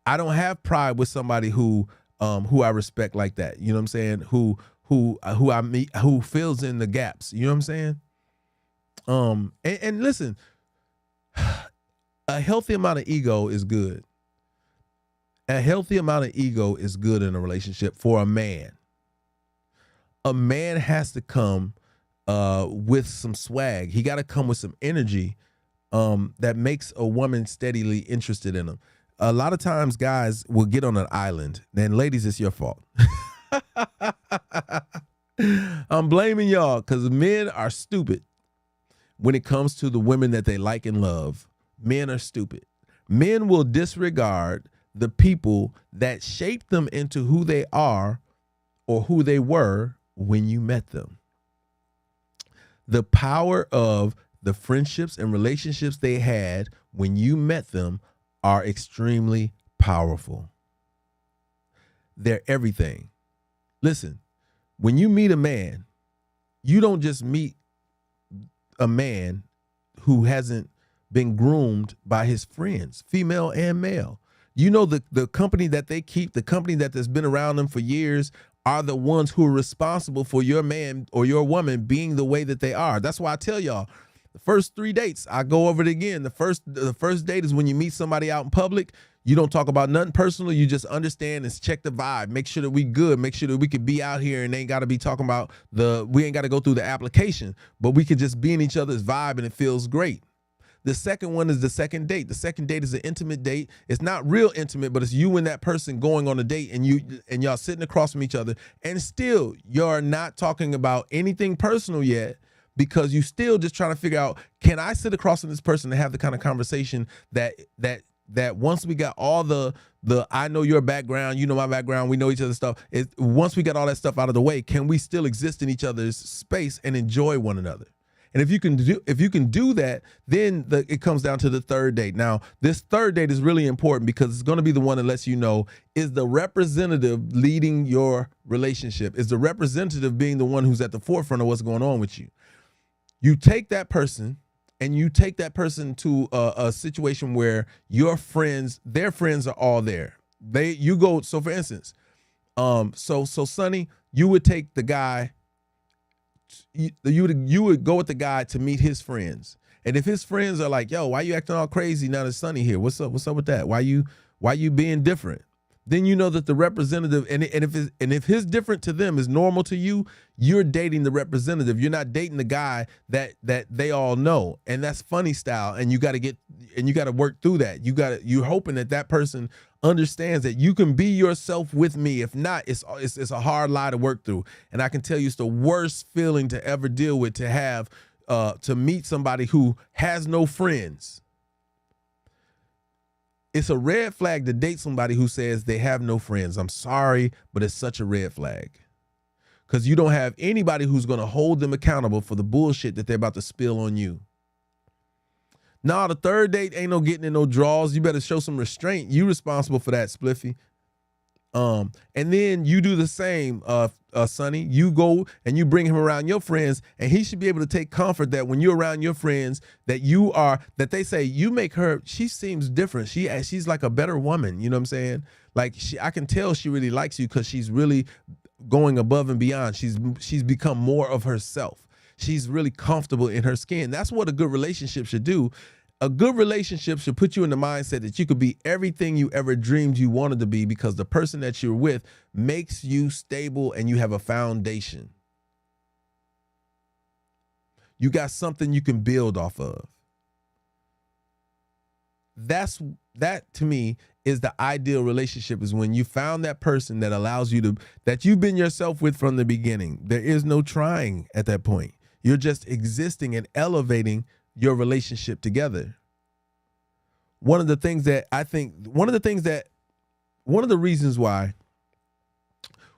I don't have pride with somebody who I respect like that. You know what I'm saying? Who I meet, who fills in the gaps. You know what I'm saying? And listen, a healthy amount of ego is good. A healthy amount of ego is good in a relationship for a man. A man has to come with some swag. He got to come with some energy that makes a woman steadily interested in him. A lot of times guys will get on an island. Then ladies, it's your fault. I'm blaming y'all because men are stupid when it comes to the women that they like and love. Men are stupid. Men will disregard the people that shaped them into who they are or who they were when you met them. The power of the friendships and relationships they had when you met them are extremely powerful. They're everything. Listen, when you meet a man, you don't just meet a man who hasn't been groomed by his friends, female and male. You know, the company that they keep, the company that has been around them for years, are the ones who are responsible for your man or your woman being the way that they are. That's why I tell y'all, the first 3 dates, I go over it again. The first date is when you meet somebody out in public. You don't talk about nothing personal. You just understand and check the vibe. Make sure that we good. Make sure that we could be out here and ain't got to be talking about we ain't got to go through the application, but we could just be in each other's vibe and it feels great. The second one is the second date. The second date is an intimate date. It's not real intimate, but it's you and that person going on a date and y'all sitting across from each other. And still, you're not talking about anything personal yet because you still just trying to figure out, can I sit across from this person and have the kind of conversation that once we got all the I know your background, you know my background, we know each other's stuff. Once we got all that stuff out of the way, can we still exist in each other's space and enjoy one another? And if you can do that, then it comes down to the third date. Now, this third date is really important because it's going to be the one that lets you know, is the representative leading your relationship? Is the representative being the one who's at the forefront of what's going on with you? You take that person and you take that person to a situation where your friends, their friends are all there. So for instance, so Sonny, you would take the guy, you would go with the guy to meet his friends. And if his friends are like, yo, why you acting all crazy now that Sonny here? What's up with that? Why you being different? Then you know that the representative, and if his different to them is normal to you, you're dating the representative. You're not dating the guy that they all know. And that's funny style. And you got to work through that. You're hoping that person understands that you can be yourself with me. If not, it's a hard lie to work through. And I can tell you it's the worst feeling to ever deal with, to have to meet somebody who has no friends. It's a red flag to date somebody who says they have no friends. I'm sorry, but it's such a red flag. Because you don't have anybody who's going to hold them accountable for the bullshit that they're about to spill on you. Nah, the third date ain't no getting in no draws. You better show some restraint. You responsible for that, Spliffy. And then you do the same, Sonny. You go and you bring him around your friends, and he should be able to take comfort that when you're around your friends, that they say you make her, she seems different. She's like a better woman. You know what I'm saying? Like I can tell she really likes you because she's really going above and beyond. She's become more of herself. She's really comfortable in her skin. That's what a good relationship should do. A good relationship should put you in the mindset that you could be everything you ever dreamed you wanted to be, because the person that you're with makes you stable and you have a foundation. You got something you can build off of. That to me is the ideal relationship, is when you found that person that allows you that you've been yourself with from the beginning. There is no trying at that point. You're just existing and elevating your relationship together. One of the reasons why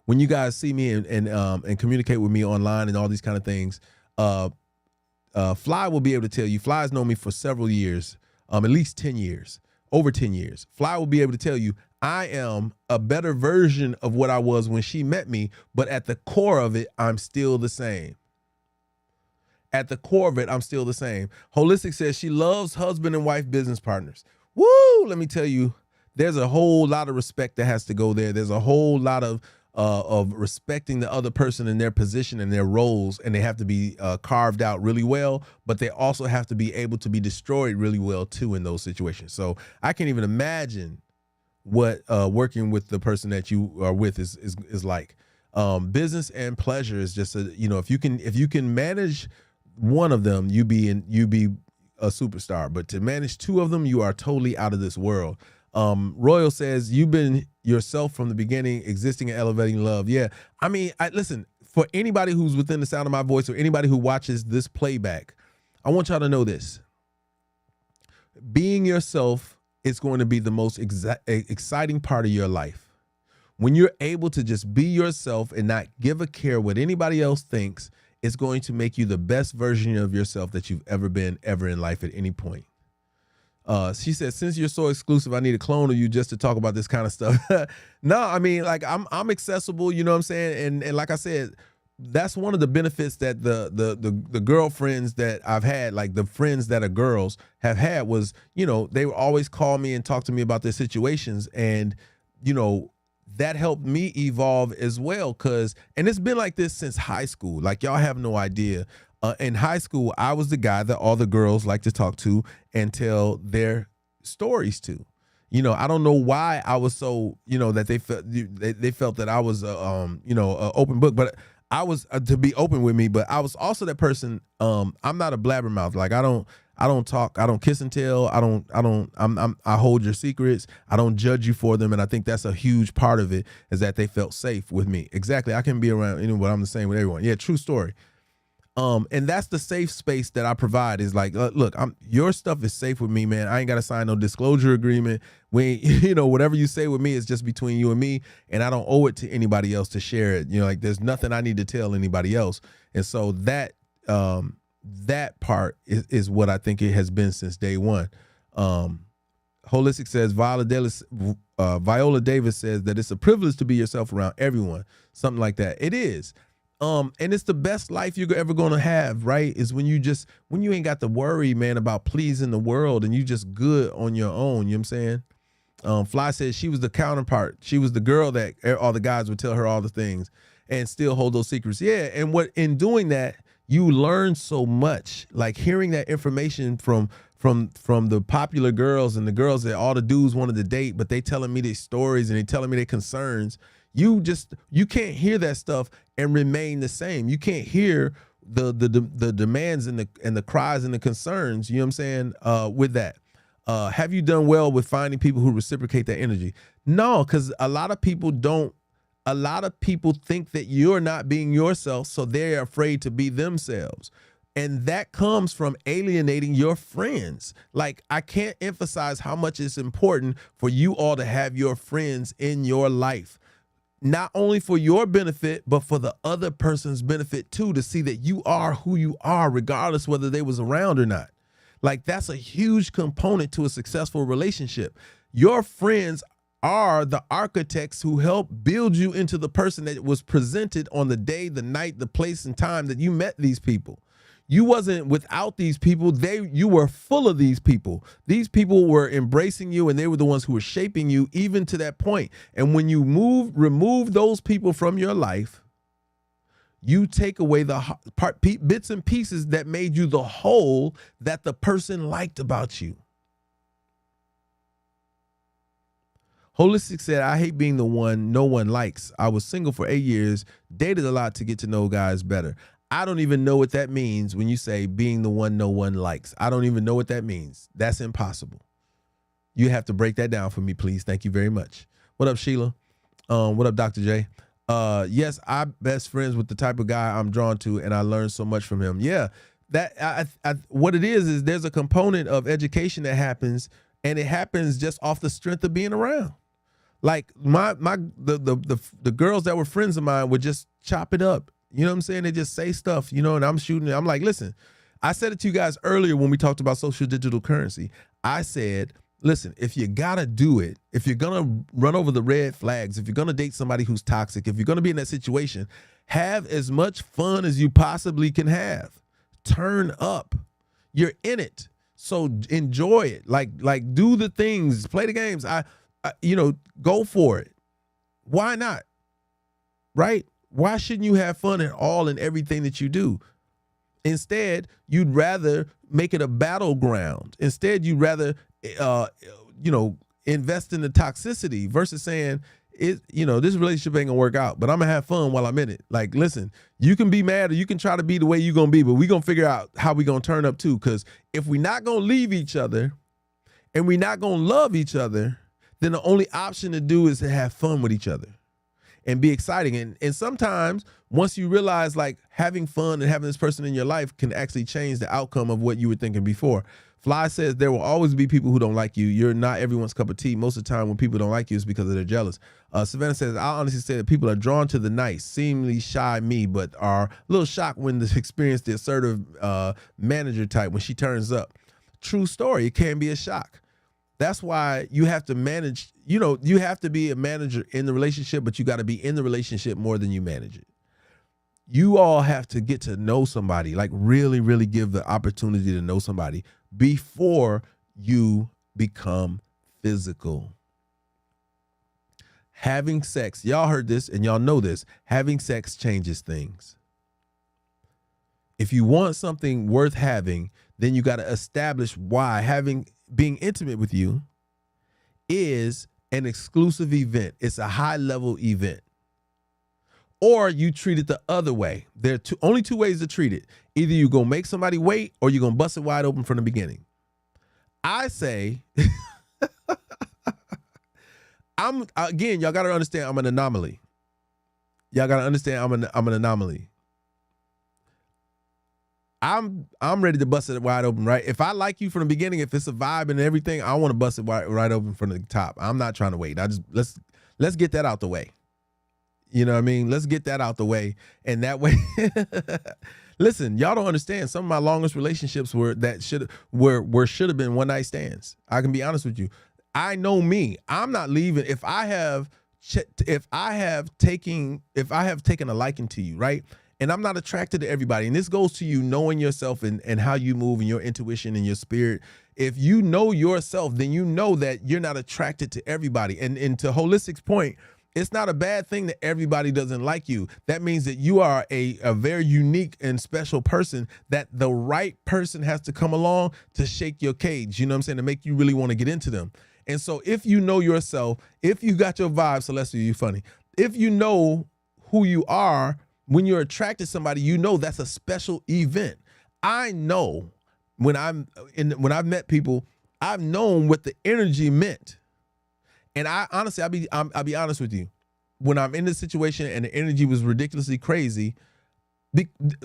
when you guys see me and communicate with me online and all these kind of things, Fly will be able to tell you. Fly's known me for several years, at least 10 years, over 10 years. Fly will be able to tell you I am a better version of what I was when she met me, but at the core of it, I'm still the same. At the core of it, I'm still the same. Holistic says she loves husband and wife business partners. Woo! Let me tell you, there's a whole lot of respect that has to go there. There's a whole lot of respecting the other person and their position and their roles, and they have to be carved out really well, but they also have to be able to be destroyed really well too in those situations. So I can't even imagine what working with the person that you are with is like. Business and pleasure is just if you can manage one of them, you be a superstar. But to manage two of them, you are totally out of this world. Royal says you've been yourself from the beginning, existing and elevating love. Yeah, I mean, listen, for anybody who's within the sound of my voice or anybody who watches this playback, I want y'all to know this. Being yourself is going to be the most exciting part of your life. When you're able to just be yourself and not give a care what anybody else thinks, it's going to make you the best version of yourself that you've ever been ever in life at any point. She said, since you're so exclusive, I need a clone of you just to talk about this kind of stuff. No, I mean, like I'm accessible, you know what I'm saying? And like I said, that's one of the benefits that the girlfriends that I've had, like the friends that are girls have had, was, they would always call me and talk to me about their situations. And, that helped me evolve as well. And it's been like this since high school. Like, y'all have no idea. In high school, I was the guy that all the girls like to talk to and tell their stories to. I don't know why I was so, that they felt that I was, a open book, but I was to be open with me. But I was also that person. I'm not a blabbermouth. Like, I don't talk. I don't kiss and tell. I hold your secrets. I don't judge you for them. And I think that's a huge part of it, is that they felt safe with me. Exactly. I can be around anyone. I'm the same with everyone. Yeah. True story. And that's the safe space that I provide, is like, look, your stuff is safe with me, man. I ain't got to sign no disclosure agreement. Whatever you say with me is just between you and me, and I don't owe it to anybody else to share it. Like, there's nothing I need to tell anybody else. And so that part is what I think it has been since day one. Holistic says, Viola Davis says that it's a privilege to be yourself around everyone. Something like that. It is. And it's the best life you're ever going to have, right? Is when you ain't got to worry, man, about pleasing the world, and you just good on your own. You know what I'm saying? Fly says she was the counterpart. She was the girl that all the guys would tell her all the things and still hold those secrets. Yeah. And in doing that, you learn so much, like hearing that information from the popular girls and the girls that all the dudes wanted to date, but they telling me their stories and they telling me their concerns. You can't hear that stuff and remain the same. You can't hear the demands and the cries and the concerns, you know what I'm saying, with that. Have you done well with finding people who reciprocate that energy? No, because a lot of people think that you're not being yourself, so they're afraid to be themselves. And that comes from alienating your friends. Like, I can't emphasize how much it's important for you all to have your friends in your life. Not only for your benefit, but for the other person's benefit too, to see that you are who you are, regardless whether they was around or not. Like, that's a huge component to a successful relationship. Your friends are the architects who help build you into the person that was presented on the day, the night, the place, and time that you met these people. You wasn't without these people. You were full of these people. These people were embracing you, and they were the ones who were shaping you even to that point. And when you remove those people from your life, you take away the bits and pieces that made you the whole that the person liked about you. Holistic said, I hate being the one no one likes. I was single for 8 years, dated a lot to get to know guys better. I don't even know what that means when you say being the one no one likes. I don't even know what that means. That's impossible. You have to break that down for me, please. Thank you very much. What up, Sheila? What up, Dr. J? Yes, I'm best friends with the type of guy I'm drawn to, and I learned so much from him. Yeah, what it is there's a component of education that happens, and it happens just off the strength of being around. Like the girls that were friends of mine would just chop it up. You know what I'm saying? They just say stuff, and I'm shooting it. I'm like, listen, I said it to you guys earlier when we talked about social digital currency. I said, listen, if you gotta do it, if you're gonna run over the red flags, if you're gonna date somebody who's toxic, if you're gonna be in that situation, have as much fun as you possibly can have. Turn up. You're in it. So enjoy it. Like do the things, play the games. Go for it. Why not? Right? Why shouldn't you have fun at all in everything that you do? Instead, you'd rather make it a battleground. Instead, you'd rather, invest in the toxicity versus saying, this relationship ain't gonna work out, but I'm gonna have fun while I'm in it. Like, listen, you can be mad or you can try to be the way you're gonna be, but we gonna figure out how we gonna turn up too. Because if we not gonna leave each other and we not gonna love each other, then the only option to do is to have fun with each other and be exciting. And sometimes once you realize like having fun and having this person in your life can actually change the outcome of what you were thinking before. Fly says there will always be people who don't like you. You're not everyone's cup of tea. Most of the time when people don't like you, it's because they're jealous. Savannah says, I honestly say that people are drawn to the nice, seemingly shy me, but are a little shocked when they experience the assertive manager type when she turns up. True story. It can be a shock. That's why you have to manage, you have to be a manager in the relationship, but you got to be in the relationship more than you manage it. You all have to get to know somebody, like really, really give the opportunity to know somebody before you become physical. Having sex, y'all heard this and y'all know this, having sex changes things. If you want something worth having, then you got to establish why being intimate with you is an exclusive event. It's a high level event. Or you treat it the other way. There are only two ways to treat it. Either you're going to make somebody wait or you're going to bust it wide open from the beginning. I say, y'all got to understand I'm an anomaly. Y'all got to understand I'm an anomaly. I'm ready to bust it wide open, right? If I like you from the beginning, if it's a vibe and everything, I want to bust it right open from the top. I'm not trying to wait. Let's get that out the way. You know what I mean? Let's get that out the way. And that way, listen, y'all don't understand. Some of my longest relationships should have been one night stands. I can be honest with you. I know me. I'm not leaving. If I have taken a liking to you, right? And I'm not attracted to everybody. And this goes to you knowing yourself and how you move and your intuition and your spirit. If you know yourself, then you know that you're not attracted to everybody. And to Holistic's point, it's not a bad thing that everybody doesn't like you. That means that you are a very unique and special person, that the right person has to come along to shake your cage, you know what I'm saying, to make you really want to get into them. And so if you know yourself, if you got your vibe, Celestia, you funny. If you know who you are, when you're attracted to somebody, you know that's a special event. I know when I've met people, I've known what the energy meant. And I'll be honest with you. When I'm in this situation and the energy was ridiculously crazy,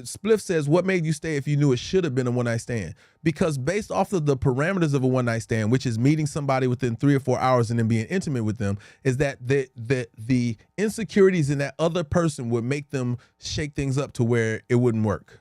Spliff says, what made you stay if you knew it should have been a one-night stand? Because based off of the parameters of a one-night stand, which is meeting somebody within 3 or 4 hours and then being intimate with them, is that the insecurities in that other person would make them shake things up to where it wouldn't work.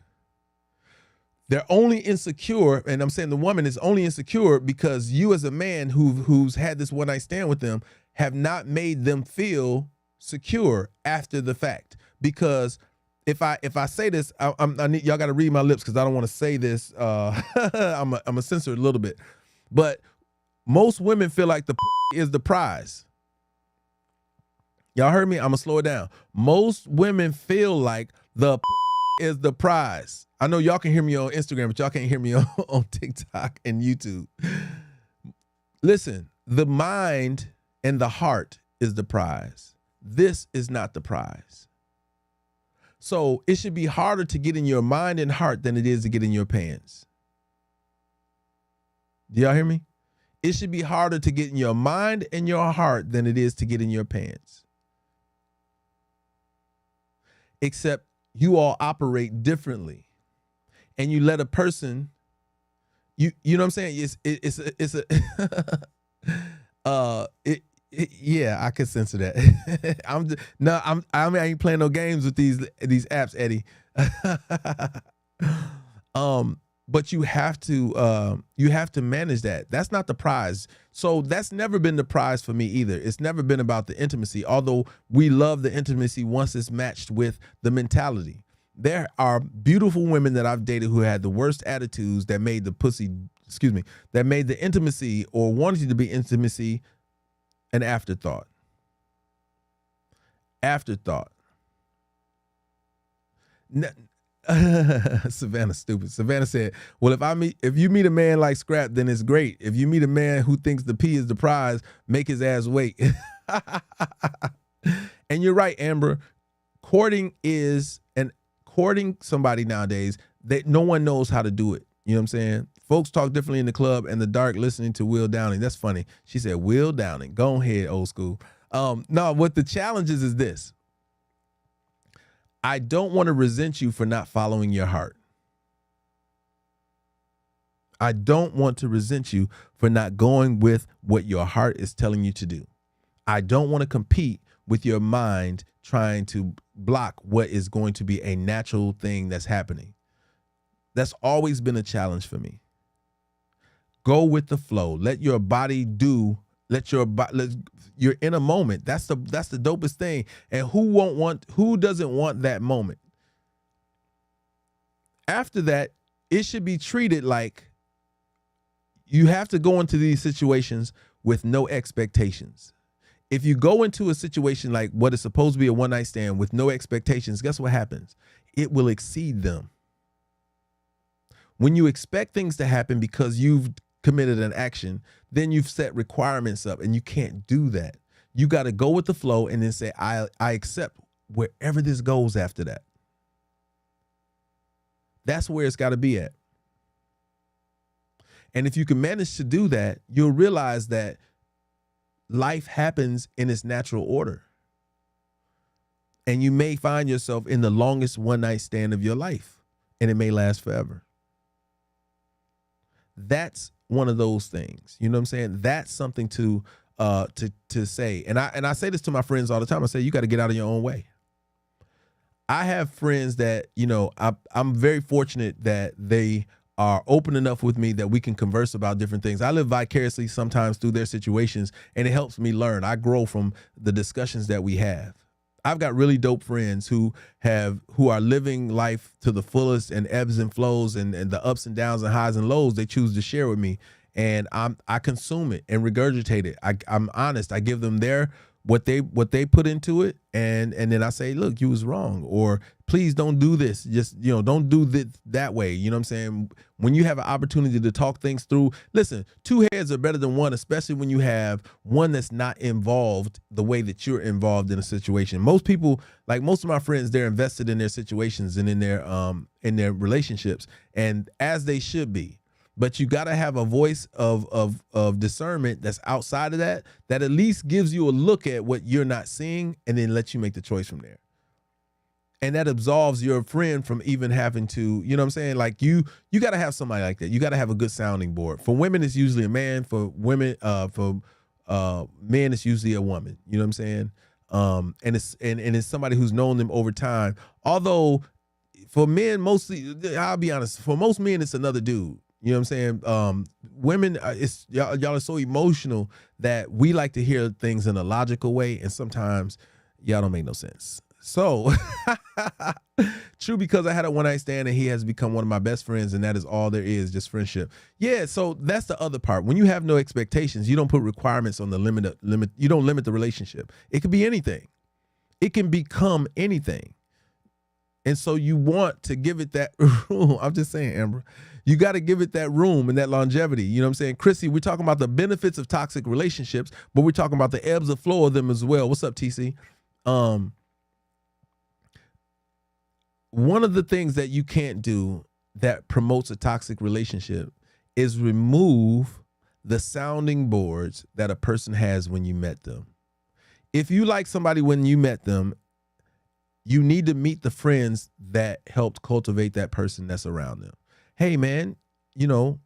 They're only insecure, and I'm saying the woman is only insecure because you as a man who's had this one-night stand with them have not made them feel secure after the fact. Because if I say this, I need y'all got to read my lips because I don't want to say this. I'm a censor a little bit, but most women feel like the is the prize. Y'all heard me? I'm gonna slow it down. Most women feel like the is the prize. I know y'all can hear me on Instagram, but y'all can't hear me on TikTok and YouTube. Listen, the mind and the heart is the prize. This is not the prize. So it should be harder to get in your mind and heart than it is to get in your pants. Do y'all hear me? It should be harder to get in your mind and your heart than it is to get in your pants. Except you all operate differently. And you let a person, you know what I'm saying? Yeah, I could censor that. I ain't playing no games with these apps, Eddie. But you have to manage that. That's not the prize. So that's never been the prize for me either. It's never been about the intimacy, although we love the intimacy once it's matched with the mentality. There are beautiful women that I've dated who had the worst attitudes that made that made the intimacy or wanted to be intimacy an afterthought. Savannah stupid. Savannah said, well, if you meet a man like Scrap, then it's great. If you meet a man who thinks the P is the prize, make his ass wait. And you're right, Amber. Courting somebody nowadays, that no one knows how to do it. You know what I'm saying? Folks talk differently in the club and the dark listening to Will Downing. That's funny. She said, Will Downing. Go ahead, old school. No, what the challenge is this. I don't want to resent you for not following your heart. I don't want to resent you for not going with what your heart is telling you to do. I don't want to compete with your mind trying to block what is going to be a natural thing that's happening. That's always been a challenge for me. Go with the flow. Let your body do. You're in a moment. That's the dopest thing. And who doesn't want that moment? After that, it should be treated like you have to go into these situations with no expectations. If you go into a situation like what is supposed to be a one-night stand with no expectations, guess what happens? It will exceed them. When you expect things to happen because you've committed an action, then you've set requirements up, and you can't do that. You got to go with the flow and then say, I accept wherever this goes after that. That's where it's got to be at. And if you can manage to do that, you'll realize that life happens in its natural order. And you may find yourself in the longest one-night stand of your life, and it may last forever. That's one of those things. You know what I'm saying? That's something to say. And I say this to my friends all the time. I say, you got to get out of your own way. I have friends that, you know, I'm very fortunate that they are open enough with me that we can converse about different things. I live vicariously sometimes through their situations, and it helps me learn. I grow from the discussions that we have. I've got really dope friends who are living life to the fullest, and ebbs and flows and the ups and downs and highs and lows they choose to share with me. And I consume it and regurgitate it. I'm honest. I give them what they put into it, and then I say, look, you was wrong, or please don't do this. Just, you know, don't do this that way. You know what I'm saying? When you have an opportunity to talk things through, listen, two heads are better than one, especially when you have one that's not involved the way that you're involved in a situation. Most people, like most of my friends, they're invested in their situations and in their relationships, and as they should be. But you got to have a voice of discernment that's outside of that at least gives you a look at what you're not seeing, and then lets you make the choice from there. And that absolves your friend from even having to, you know what I'm saying? Like you got to have somebody like that. You got to have a good sounding board. For women, it's usually a man. For women, for men, it's usually a woman. You know what I'm saying? And it's somebody who's known them over time. Although for men, mostly, I'll be honest, for most men, it's another dude. You know what I'm saying? Women, y'all are so emotional that we like to hear things in a logical way, and sometimes y'all don't make no sense. So, true, because I had a one-night stand and he has become one of my best friends, and that is all there is, just friendship. Yeah, so that's the other part. When you have no expectations, you don't put requirements on the limit. You don't limit the relationship. It could be anything. It can become anything. And so you want to give it that room. I'm just saying, Amber, you got to give it that room and that longevity. You know what I'm saying? Chrissy, we're talking about the benefits of toxic relationships, but we're talking about the ebbs and flow of them as well. What's up, TC? One of the things that you can't do that promotes a toxic relationship is remove the sounding boards that a person has when you met them. If you like somebody when you met them, you need to meet the friends that helped cultivate that person that's around them. Hey, man, you know,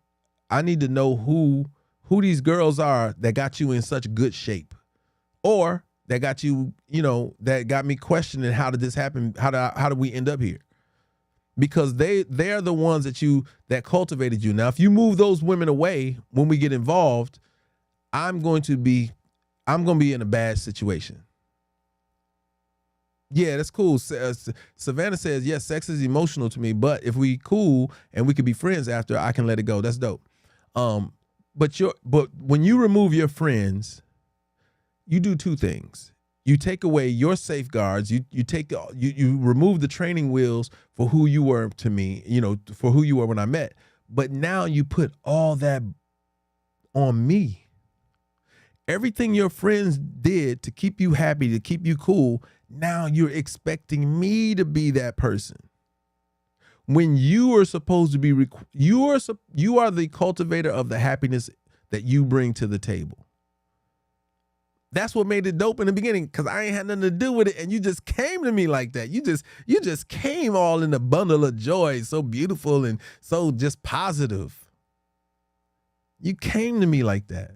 I need to know who these girls are that got you in such good shape, or that got you, you know, that got me questioning, how did this happen? How did we end up here? Because they're the ones that cultivated you. Now, if you move those women away when we get involved, I'm going to be in a bad situation. Yeah, that's cool. Savannah says, yes, sex is emotional to me, but if we cool and we could be friends after, I can let it go. That's dope. But when you remove your friends, you do two things. You take away your safeguards. You remove the training wheels for who you were to me, you know, for who you were when I met. But now you put all that on me. Everything your friends did to keep you happy, to keep you cool, now you're expecting me to be that person. When you are supposed to be, you are the cultivator of the happiness that you bring to the table. That's what made it dope in the beginning, because I ain't had nothing to do with it, and you just came to me like that. You just came all in a bundle of joy, so beautiful and so just positive. You came to me like that.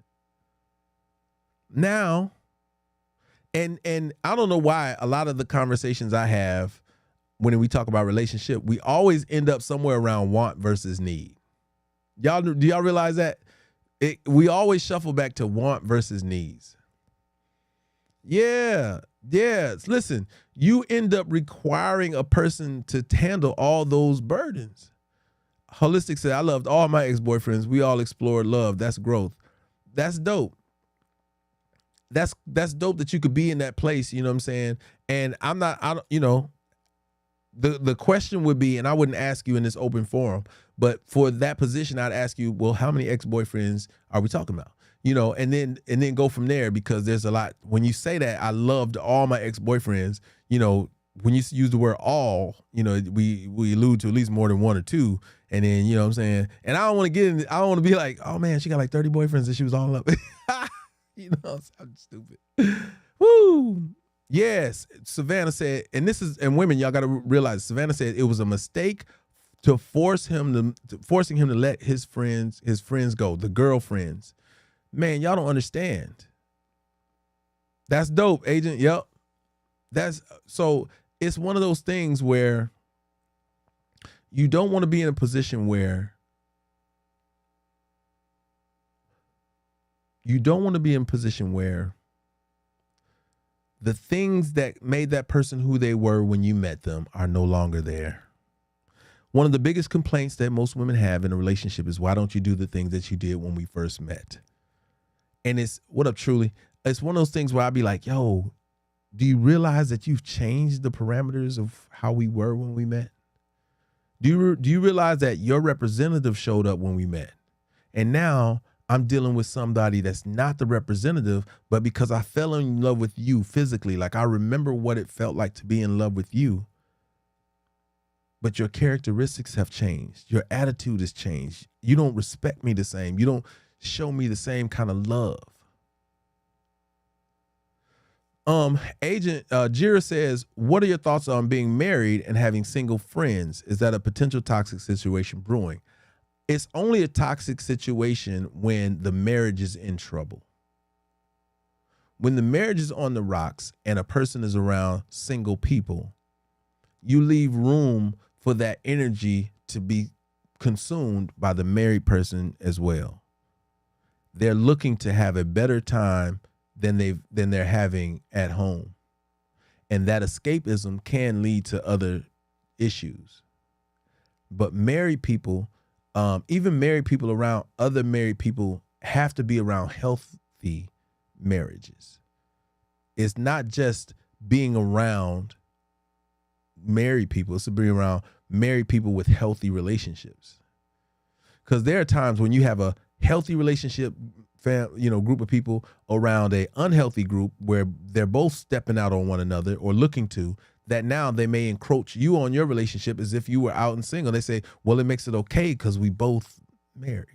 Now, and I don't know why a lot of the conversations I have when we talk about relationship, we always end up somewhere around want versus need. Do y'all realize that? We always shuffle back to want versus needs. Yeah. Listen, you end up requiring a person to handle all those burdens. Holistic said, I loved all my ex-boyfriends. We all explored love. That's growth. That's dope. That's dope that you could be in that place, you know what I'm saying? And the question would be, and I wouldn't ask you in this open forum, but for that position, I'd ask you, well, how many ex-boyfriends are we talking about? And then go from there, because there's a lot. When you say that, I loved all my ex-boyfriends, when you use the word all, we allude to at least more than one or two. And then, you know what I'm saying? And I don't want to be like, oh man, she got like 30 boyfriends and she was all in love. I'm stupid. Woo. Yes. Savannah said, and women, y'all got to realize, Savannah said it was a mistake to forcing him to let his friends go, the girlfriends. Man, y'all don't understand. That's dope, Agent. Yep. So it's one of those things where you don't want to be in a position where the things that made that person who they were when you met them are no longer there. One of the biggest complaints that most women have in a relationship is, why don't you do the things that you did when we first met? And it's, what up, Truly? It's one of those things where I'd be like, yo, do you realize that you've changed the parameters of how we were when we met? Do you realize that your representative showed up when we met? And now I'm dealing with somebody that's not the representative, but because I fell in love with you physically, like I remember what it felt like to be in love with you, but your characteristics have changed. Your attitude has changed. You don't respect me the same. You don't show me the same kind of love. Agent Jira says, what are your thoughts on being married and having single friends? Is that a potential toxic situation brewing? It's only a toxic situation when the marriage is in trouble. When the marriage is on the rocks and a person is around single people, you leave room for that energy to be consumed by the married person as well. They're looking to have a better time than they're having at home. And that escapism can lead to other issues. But married people, even married people around other married people, have to be around healthy marriages. It's not just being around married people, it's to be around married people with healthy relationships. Because there are times when you have a healthy relationship, group of people around a unhealthy group where they're both stepping out on one another or looking to, that now they may encroach you on your relationship as if you were out and single. They say, well, it makes it okay because we both married.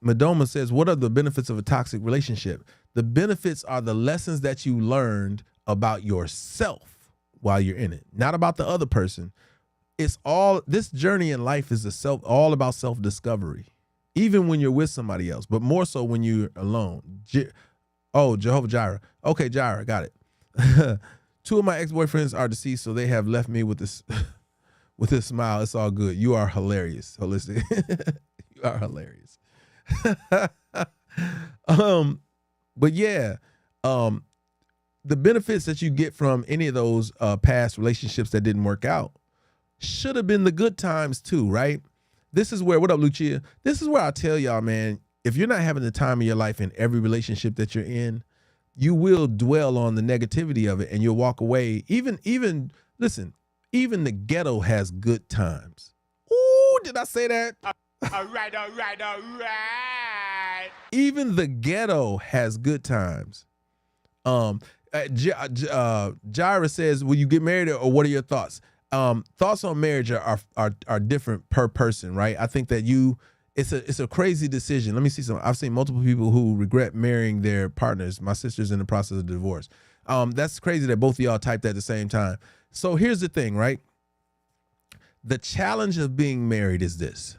Madoma says, what are the benefits of a toxic relationship? The benefits are the lessons that you learned about yourself while you're in it, not about the other person. It's all, this journey in life is all about self-discovery, even when you're with somebody else, but more so when you're alone. Jehovah Jireh. Okay, Jireh, got it. 2 of my ex-boyfriends are deceased, so they have left me with this with this smile. It's all good. You are hilarious, Holistic. You are hilarious. But yeah, the benefits that you get from any of those past relationships that didn't work out should have been the good times too, right? This is where, what up, Lucia? This is where I tell y'all, man, if you're not having the time of your life in every relationship that you're in, you will dwell on the negativity of it and you'll walk away. Listen, even the ghetto has good times. Ooh, did I say that? All right, all right, all right. Even the ghetto has good times. Jira says, "Will you get married, or what are your thoughts?" Thoughts on marriage are different per person, right? I think that it's a crazy decision. Let me see some. I've seen multiple people who regret marrying their partners. My sister's in the process of divorce. That's crazy that both of y'all typed at the same time. So here's the thing, right? The challenge of being married is this: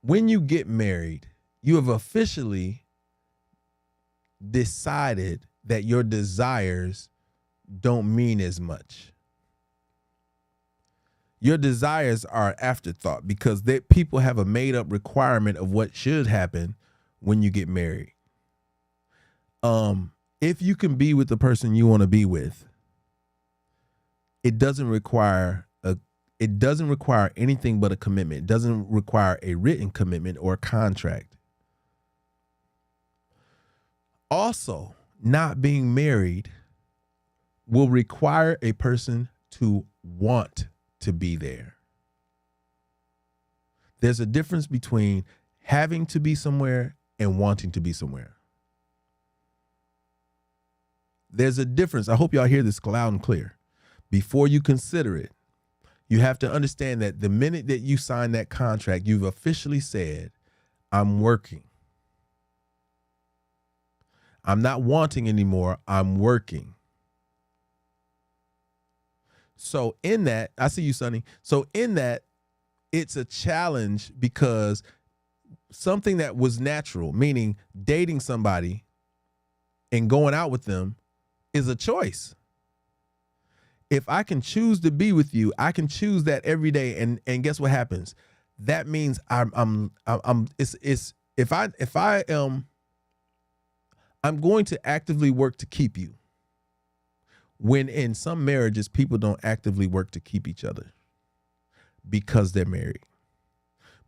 when you get married, you have officially decided that your desires don't mean as much. Your desires are an afterthought because people have a made up requirement of what should happen when you get married. If you can be with the person you want to be with, it doesn't require anything but a commitment. It doesn't require a written commitment or a contract. Also, not being married will require a person to want to be there. There's a difference between having to be somewhere and wanting to be somewhere. There's a difference. I hope y'all hear this loud and clear. Before you consider it, you have to understand that the minute that you sign that contract, you've officially said, I'm working. I'm not wanting anymore. I'm working. So in that, I see you, Sonny. So in that, it's a challenge because something that was natural, meaning dating somebody and going out with them, is a choice. If I can choose to be with you, I can choose that every day. And guess what happens? That means I'm going to actively work to keep you. When in some marriages, people don't actively work to keep each other because they're married,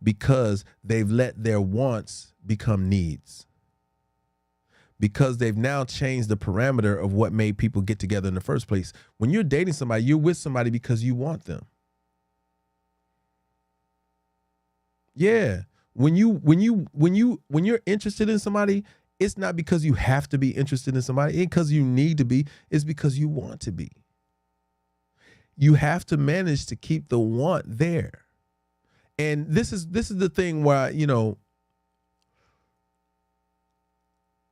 because they've let their wants become needs, because they've now changed the parameter of what made people get together in the first place. When you're dating somebody, you're with somebody because you want them. Yeah. When you're interested in somebody, it's not because you have to be interested in somebody. It ain't because you need to be. It's because you want to be. You have to manage to keep the want there. And this is the thing where,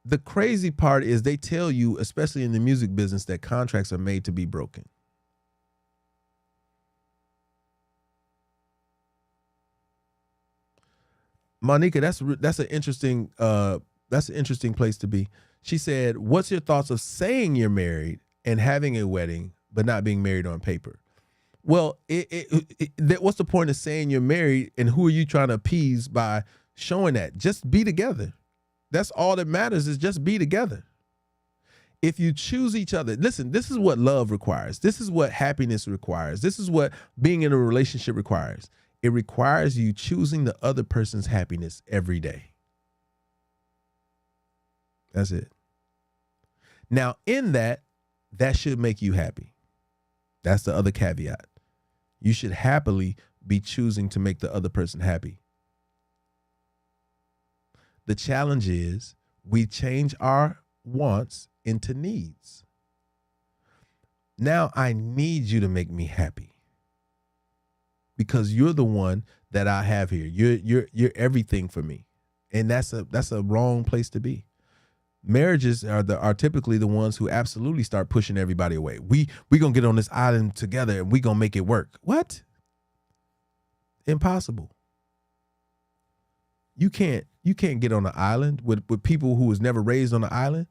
the crazy part is they tell you, especially in the music business, that contracts are made to be broken. Monica, that's an interesting place to be. She said, "What's your thoughts of saying you're married and having a wedding, but not being married on paper?" Well, what's the point of saying you're married, and who are you trying to appease by showing that? Just be together. That's all that matters, is just be together. If you choose each other, listen, this is what love requires. This is what happiness requires. This is what being in a relationship requires. It requires you choosing the other person's happiness every day. That's it. Now, in that should make you happy. That's the other caveat. You should happily be choosing to make the other person happy. The challenge is we change our wants into needs. Now I need you to make me happy because you're the one that I have here. You're everything for me. And that's a wrong place to be. Marriages are typically the ones who absolutely start pushing everybody away. We gonna get on this island together and we gonna make it work. What? Impossible. You can't get on an island with people who was never raised on an island.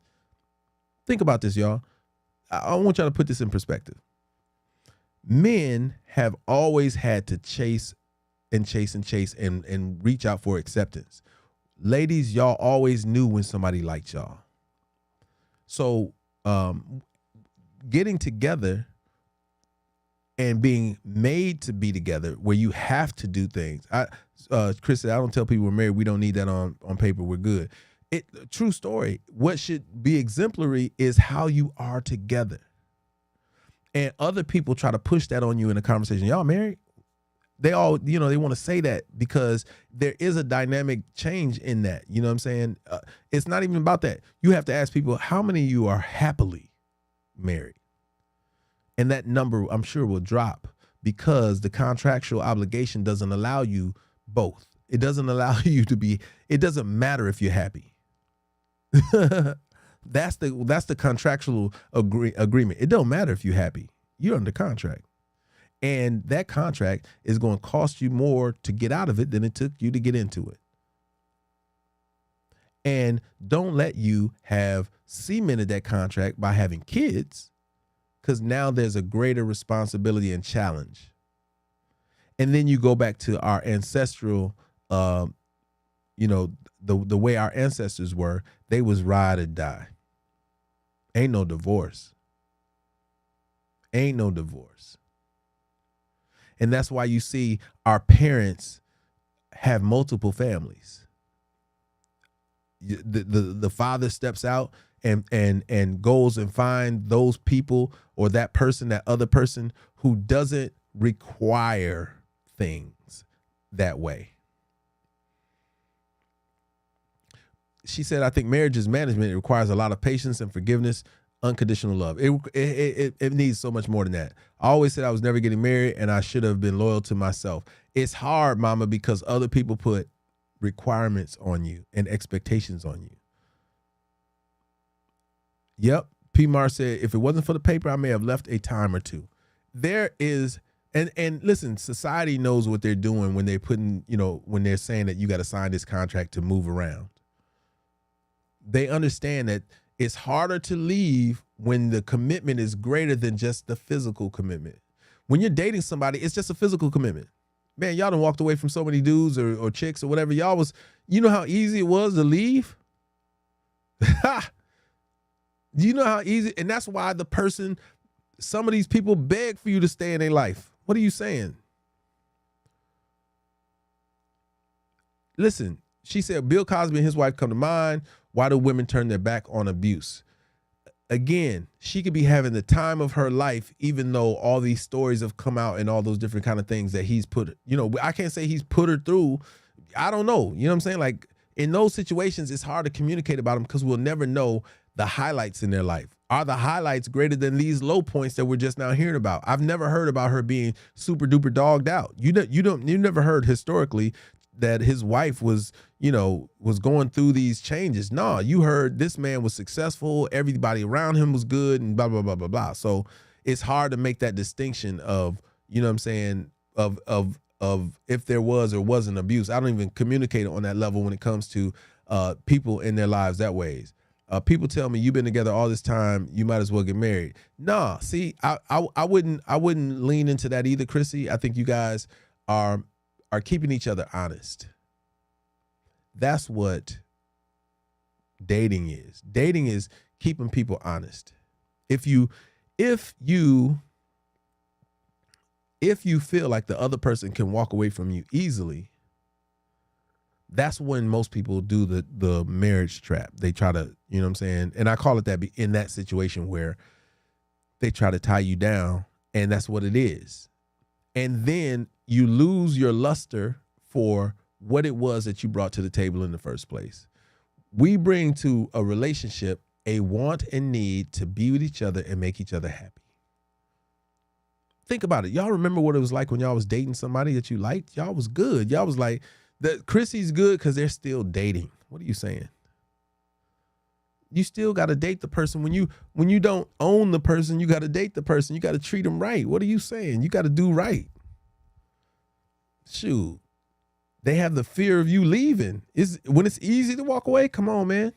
Think about this, y'all. I want y'all to put this in perspective. Men have always had to chase and reach out for acceptance. Ladies, y'all always knew when somebody liked y'all. So getting together and being made to be together where you have to do things. Chris said, I don't tell people we're married. We don't need that on paper. We're good. True story. What should be exemplary is how you are together. And other people try to push that on you in a conversation. Y'all married? They all, they want to say that because there is a dynamic change in that. You know what I'm saying? It's not even about that. You have to ask people, how many of you are happily married? And that number, I'm sure, will drop because the contractual obligation doesn't allow you both. It doesn't allow you to be, it doesn't matter if you're happy. That's the contractual agreement. It don't matter if you're happy. You're under contract. And that contract is going to cost you more to get out of it than it took you to get into it. And don't let you have cemented that contract by having kids, because now there's a greater responsibility and challenge. And then you go back to our ancestral, the way our ancestors were. They was ride or die. Ain't no divorce. Ain't no divorce. And that's why you see our parents have multiple families. The father steps out and goes and find those people or that person, that other person who doesn't require things that way. She said, I think marriage is management. It requires a lot of patience and forgiveness, unconditional love. It needs so much more than that. I always said I was never getting married and I should have been loyal to myself. It's hard, mama, because other people put requirements on you and expectations on you. Yep. P. Mar said, if it wasn't for the paper, I may have left a time or two. There is, and listen, society knows what they're doing when they're putting, when they're saying that you got to sign this contract to move around. They understand that it's harder to leave when the commitment is greater than just the physical commitment. When you're dating somebody, it's just a physical commitment. Man, y'all done walked away from so many dudes or chicks or whatever. Y'all was, you know how easy it was to leave? Do you know how easy? And that's why some of these people beg for you to stay in their life. What are you saying? Listen, she said, Bill Cosby and his wife come to mind. Why do women turn their back on abuse? Again, she could be having the time of her life, even though all these stories have come out and all those different kind of things that he's put, I can't say he's put her through. I don't know. You know what I'm saying? Like in those situations, it's hard to communicate about them because we'll never know the highlights in their life. Are the highlights greater than these low points that we're just now hearing about? I've never heard about her being super duper dogged out. You never heard historically that his wife was going through these changes. No, you heard this man was successful. Everybody around him was good and blah, blah, blah, blah, blah. So it's hard to make that distinction of, you know what I'm saying, of if there was or wasn't abuse. I don't even communicate on that level when it comes to people in their lives that ways. People tell me you've been together all this time, you might as well get married. Nah, see, I wouldn't lean into that either, Chrissy. I think you guys are keeping each other honest. That's what dating is. Dating is keeping people honest. If you feel like the other person can walk away from you easily, that's when most people do the marriage trap. They try to, you know what I'm saying? And I call it that in that situation where they try to tie you down, and that's what it is. And then you lose your luster for what it was that you brought to the table in the first place. We bring to a relationship a want and need to be with each other and make each other happy. Think about it. Y'all remember what it was like when y'all was dating somebody that you liked? Y'all was good. Y'all was like, Chrissy's good because they're still dating. What are you saying? You still got to date the person. When you don't own the person, you got to date the person. You got to treat them right. What are you saying? You got to do right. Shoot. They have the fear of you leaving. When it's easy to walk away, come on, man.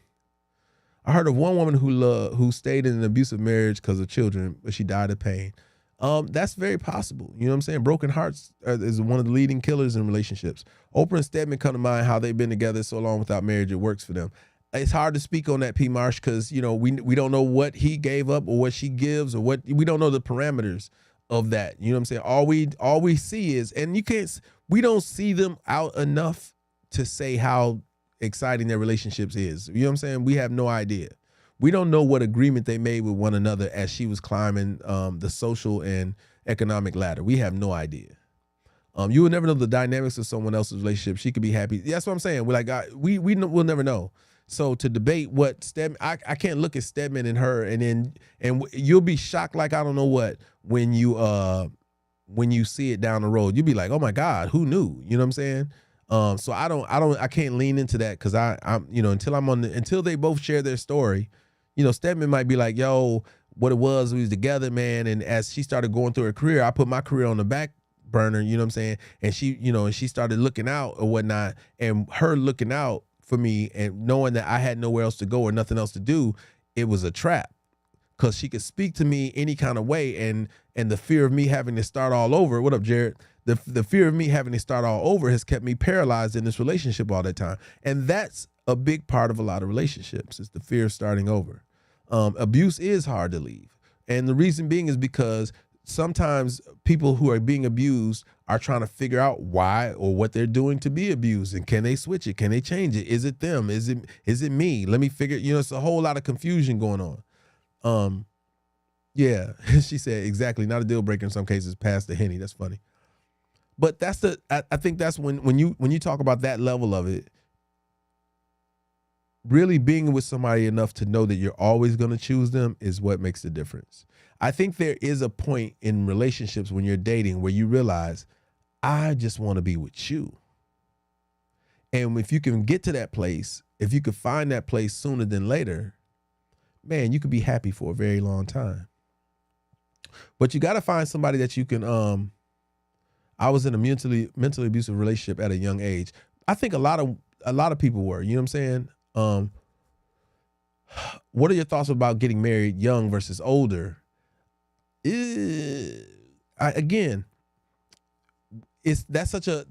I heard of one woman who stayed in an abusive marriage because of children, but she died of pain. That's very possible. You know what I'm saying? Broken hearts is one of the leading killers in relationships. Oprah and Stedman come to mind, how they've been together so long without marriage, it works for them. It's hard to speak on that, P. Marsh, because we don't know what he gave up or what she gives or we don't know the parameters of that. You know what I'm saying? All we see is, and we don't see them out enough to say how exciting their relationships is. You know what I'm saying? We have no idea. We don't know what agreement they made with one another as she was climbing the social and economic ladder. We have no idea. You will never know the dynamics of someone else's relationship. She could be happy. That's what I'm saying. We're like, we'll never know. So to debate what Stedman, I can't look at Stedman and her, and you'll be shocked like I don't know what when you see it down the road. You'll be like, oh my God, who knew? You know what I'm saying? So I can't lean into that because I'm until they both share their story. Stedman might be like, yo, what it was, we was together, man. And as she started going through her career, I put my career on the back burner, you know what I'm saying? And she started looking out or whatnot, and her looking out for me and knowing that I had nowhere else to go or nothing else to do, it was a trap. Because she could speak to me any kind of way, and the fear of me having to start all over. What up, Jared? The fear of me having to start all over has kept me paralyzed in this relationship all that time. And that's a big part of a lot of relationships, is the fear of starting over. Abuse is hard to leave. And the reason being is because sometimes people who are being abused are trying to figure out why or what they're doing to be abused, and can they switch it? Can they change it? Is it them? Is it me? Let me figure, it's a whole lot of confusion going on. Yeah, she said exactly, not a deal breaker in some cases, past the Henny. That's funny. But that's I think that's when you talk about that level of it, really being with somebody enough to know that you're always going to choose them is what makes the difference. I think there is a point in relationships when you're dating where you realize, I just want to be with you. And if you can get to that place, if you could find that place sooner than later, man, you could be happy for a very long time. But you got to find somebody that you can, I was in a mentally abusive relationship at a young age. I think a lot of people were, you know what I'm saying? What are your thoughts about getting married young versus older? That's such a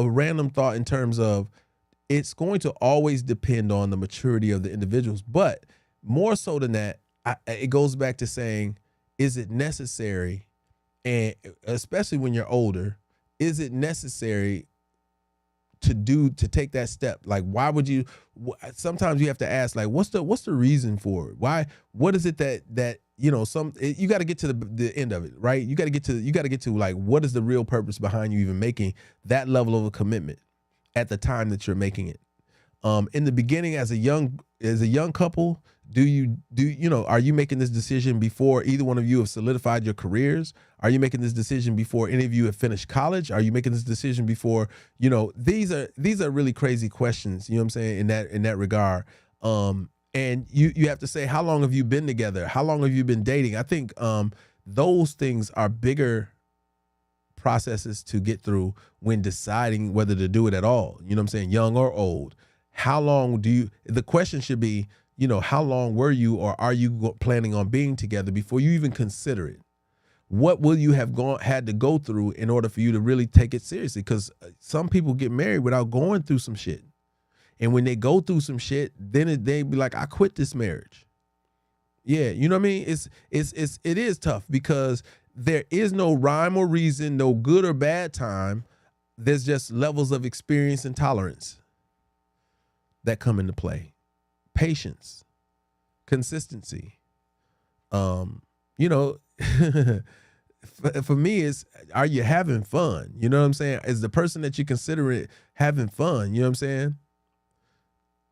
random thought in terms of it's going to always depend on the maturity of the individuals. But more so than that, it goes back to saying, is it necessary? And especially when you're older, is it necessary to take that step? Like, why would you? Sometimes you have to ask, like, what's the reason for it? Why? What is it that you got to get to the end of it, right? You got to get to like, what is the real purpose behind you even making that level of a commitment at the time that you're making it? In the beginning, as a young couple, are you making this decision before either one of you have solidified your careers? Are you making this decision before any of you have finished college? Are you making this decision before, these are really crazy questions, you know what I'm saying, in that regard. And you have to say, how long have you been together? How long have you been dating? I think those things are bigger processes to get through when deciding whether to do it at all. You know what I'm saying? Young or old. How long the question should be, how long were you or are you planning on being together before you even consider it? What will you have had to go through in order for you to really take it seriously? Because some people get married without going through some shit. And when they go through some shit, then they be like, I quit this marriage. Yeah, you know what I mean? It is tough because there is no rhyme or reason, no good or bad time. There's just levels of experience and tolerance that come into play. Patience, consistency. For me, are you having fun? You know what I'm saying? Is the person that you consider it having fun? You know what I'm saying?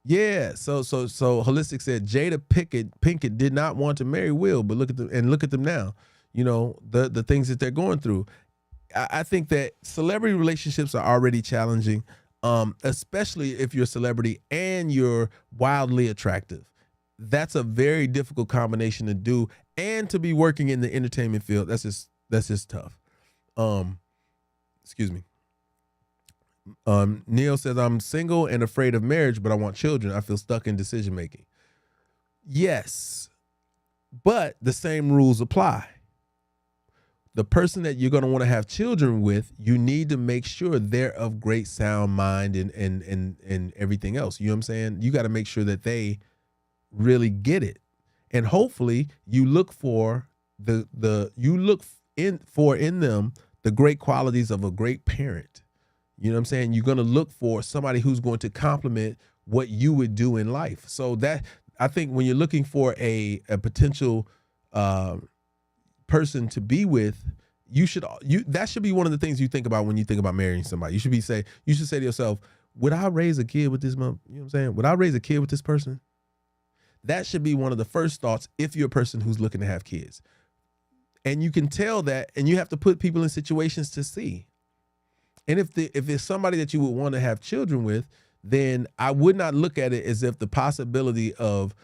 Yeah. So Holistic said Jada Pinkett did not want to marry Will, but look at them now. The things that they're going through. I think that celebrity relationships are already challenging. Especially if you're a celebrity and you're wildly attractive. That's a very difficult combination to do, and to be working in the entertainment field, that's just tough. Excuse me. Neil says, I'm single and afraid of marriage, but I want children. I feel stuck in decision making. Yes, but the same rules apply. The person that you're going to want to have children with, you need to make sure they're of great sound mind and everything else. You know what I'm saying? You got to make sure that they really get it. And hopefully you look for in them the great qualities of a great parent. You know what I'm saying? You're going to look for somebody who's going to complement what you would do in life. So that, I think when you're looking for a potential person to be with, that should be one of the things you think about when you think about marrying somebody. You should say to yourself, would I raise a kid with this mom? You know what I'm saying? Would I raise a kid with this person? That should be one of the first thoughts if you're a person who's looking to have kids. And you can tell that, and you have to put people in situations to see. And if it's somebody that you would want to have children with, then I would not look at it as if the possibility of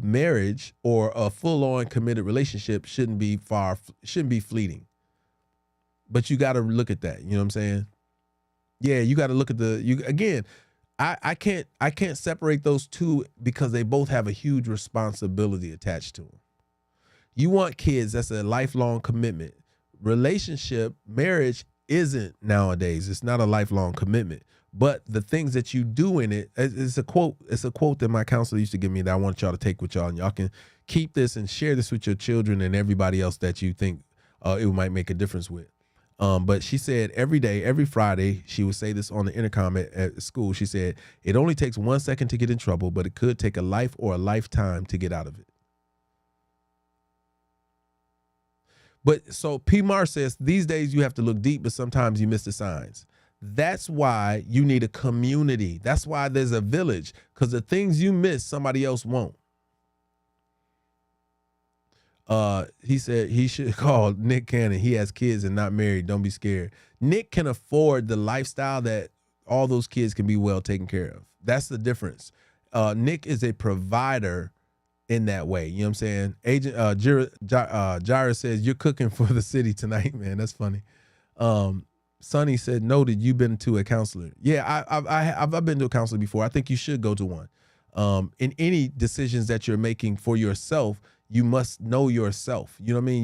marriage or a full-on committed relationship shouldn't be fleeting. But you got to look at that. You know what I'm saying? Yeah, you got to look at I can't separate those two because they both have a huge responsibility attached to them. You want kids, that's a lifelong commitment. Relationship, marriage isn't nowadays. It's not a lifelong commitment. But the things that you do in it, it's a quote that my counselor used to give me that I want y'all to take with y'all, and y'all can keep this and share this with your children and everybody else that you think it might make a difference with. But she said every day, every Friday, she would say this on the intercom at school. She said, it only takes 1 second to get in trouble, but it could take a life or a lifetime to get out of it. But so P. Mar says, these days you have to look deep, but sometimes you miss the signs. That's why you need a community. That's why there's a village, because the things you miss, somebody else won't. He said he should call Nick Cannon. He has kids and not married. Don't be scared. Nick can afford the lifestyle that all those kids can be well taken care of. That's the difference. Nick is a provider in that way. You know what I'm saying? Agent Jira says, you're cooking for the city tonight, man. That's funny. Sonny said, noted, you've been to a counselor. Yeah, I've been to a counselor before. I think you should go to one. In any decisions that you're making for yourself, you must know yourself. You know what I mean?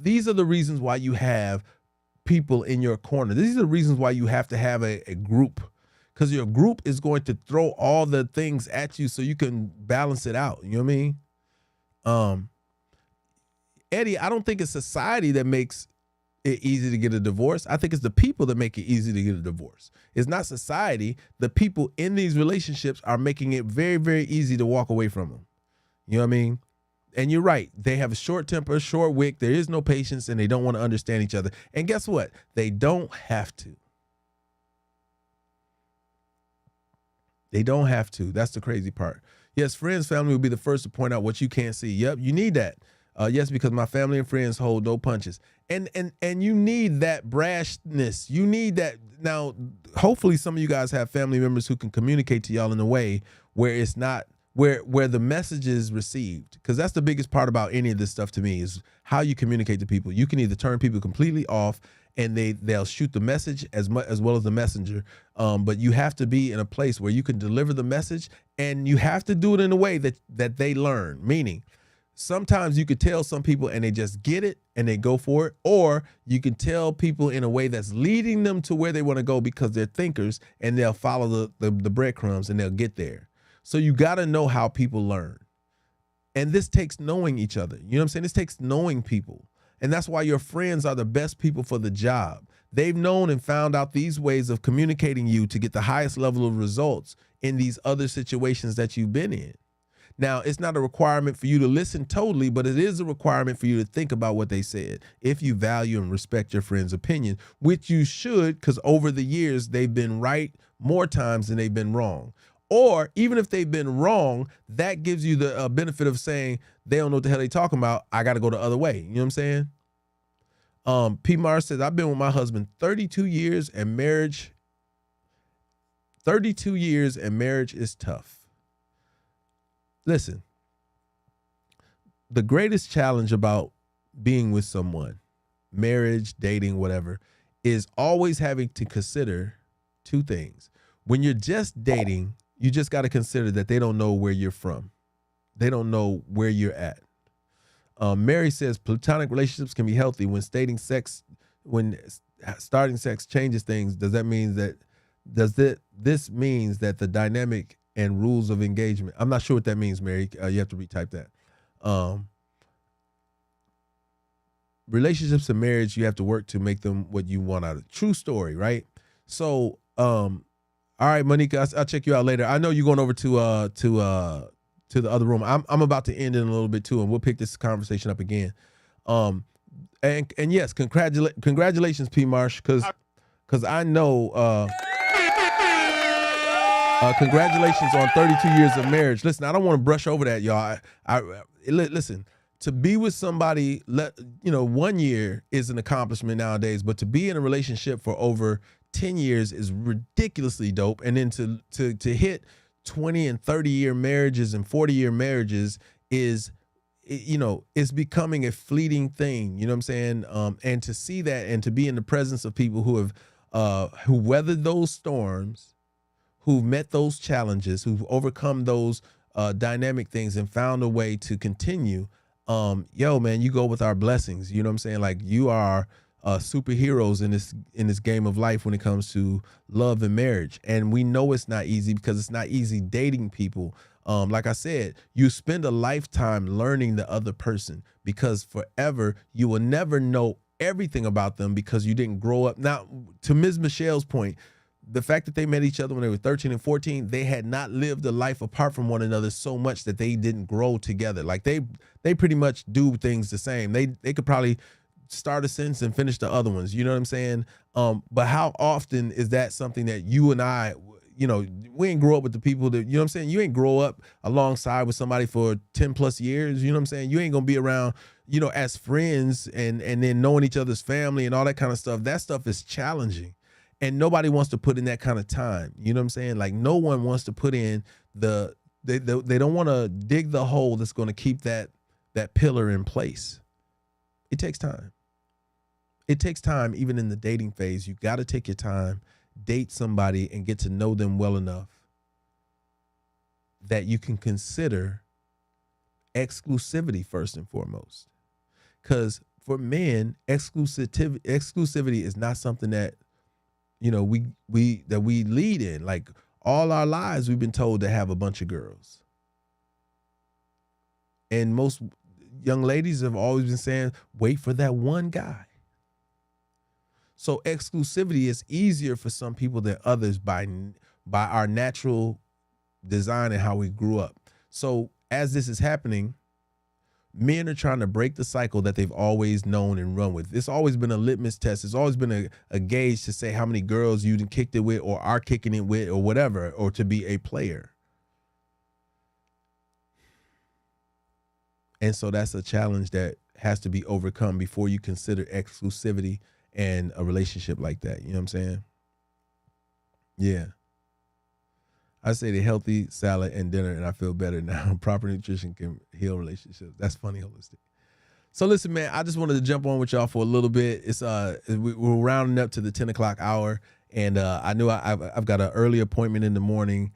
These are the reasons why you have people in your corner. These are the reasons why you have to have a group, because your group is going to throw all the things at you so you can balance it out. You know what I mean? Eddie, I don't think it's society that makes it easy to get a divorce. I think it's the people that make it easy to get a divorce. It's not society. The people in these relationships are making it very, very easy to walk away from them. You know what I mean? And you're right. They have a short temper, short wick. There is no patience, and they don't want to understand each other. And guess what? They don't have to. They don't have to. That's the crazy part. Yes, friends, family will be the first to point out what you can't see. Yep, you need that. Yes, because my family and friends hold no punches. And you need that brashness. You need that. Now, hopefully some of you guys have family members who can communicate to y'all in a way where it's not, where the message is received. Because that's the biggest part about any of this stuff to me is how you communicate to people. You can either turn people completely off and they'll shoot the message as well as the messenger. But you have to be in a place where you can deliver the message, and you have to do it in a way that they learn. Meaning, sometimes you could tell some people and they just get it and they go for it, or you can tell people in a way that's leading them to where they want to go because they're thinkers, and they'll follow the breadcrumbs and they'll get there. So you got to know how people learn. And this takes knowing each other. You know what I'm saying? This takes knowing people. And that's why your friends are the best people for the job. They've known and found out these ways of communicating you to get the highest level of results in these other situations that you've been in. Now, it's not a requirement for you to listen totally, but it is a requirement for you to think about what they said if you value and respect your friend's opinion, which you should, because over the years, they've been right more times than they've been wrong. Or even if they've been wrong, that gives you the benefit of saying, they don't know what the hell they talking about. I got to go the other way. You know what I'm saying? P. Mars says, I've been with my husband 32 years and marriage is tough. Listen, the greatest challenge about being with someone, marriage, dating, whatever, is always having to consider two things. When you're just dating, you just got to consider that they don't know where you're from. They don't know where you're at. Mary says platonic relationships can be healthy when starting sex changes things. This means that the dynamic and rules of engagement. I'm not sure what that means, Mary. You have to retype that. Relationships and marriage, you have to work to make them what you want out of it. True story, right? So, all right, Monica, I'll check you out later. I know you're going over to to the other room. I'm about to end in a little bit too, and we'll pick this conversation up again. And yes, congratulations, P. Marsh, because I know. Congratulations on 32 years of marriage. Listen, I don't want to brush over that, y'all. Listen, to be with somebody, 1 year is an accomplishment nowadays, but to be in a relationship for over 10 years is ridiculously dope. And then to hit 20 and 30-year marriages and 40-year marriages is, it's becoming a fleeting thing. You know what I'm saying? And to see that and to be in the presence of people who have who weathered those storms, who've met those challenges, who've overcome those dynamic things and found a way to continue. Yo, man, you go with our blessings. You know what I'm saying? Like, you are superheroes in this game of life when it comes to love and marriage. And we know it's not easy because it's not easy dating people. Like I said, you spend a lifetime learning the other person, because forever you will never know everything about them because you didn't grow up. Now, to Ms. Michelle's point, the fact that they met each other when they were 13 and 14, they had not lived a life apart from one another so much that they didn't grow together. Like, they pretty much do things the same. They could probably start a sentence and finish the other ones. You know what I'm saying? But how often is that something that you and I, we ain't grow up with the people that, you know what I'm saying? You ain't grow up alongside with somebody for 10 plus years. You know what I'm saying? You ain't gonna be around, as friends and then knowing each other's family and all that kind of stuff. That stuff is challenging. And nobody wants to put in that kind of time. You know what I'm saying? Like, no one wants to put in they don't want to dig the hole that's going to keep that pillar in place. It takes time. It takes time, even in the dating phase. You got to take your time, date somebody, and get to know them well enough that you can consider exclusivity first and foremost. Because for men, exclusivity is not something that we lead in. Like, all our lives we've been told to have a bunch of girls, and most young ladies have always been saying, wait for that one guy. So exclusivity is easier for some people than others by our natural design and how we grew up. So as this is happening, men are trying to break the cycle that they've always known and run with. It's always been a litmus test. It's always been a gauge to say how many girls you kicked it with or are kicking it with or whatever, or to be a player. And so that's a challenge that has to be overcome before you consider exclusivity and a relationship like that. You know what I'm saying? Yeah. I say the healthy salad and dinner, and I feel better now. Proper nutrition can heal relationships. That's funny, holistic. So listen, man, I just wanted to jump on with y'all for a little bit. It's we're rounding up to the 10 o'clock hour, and I knew I've got an early appointment in the morning.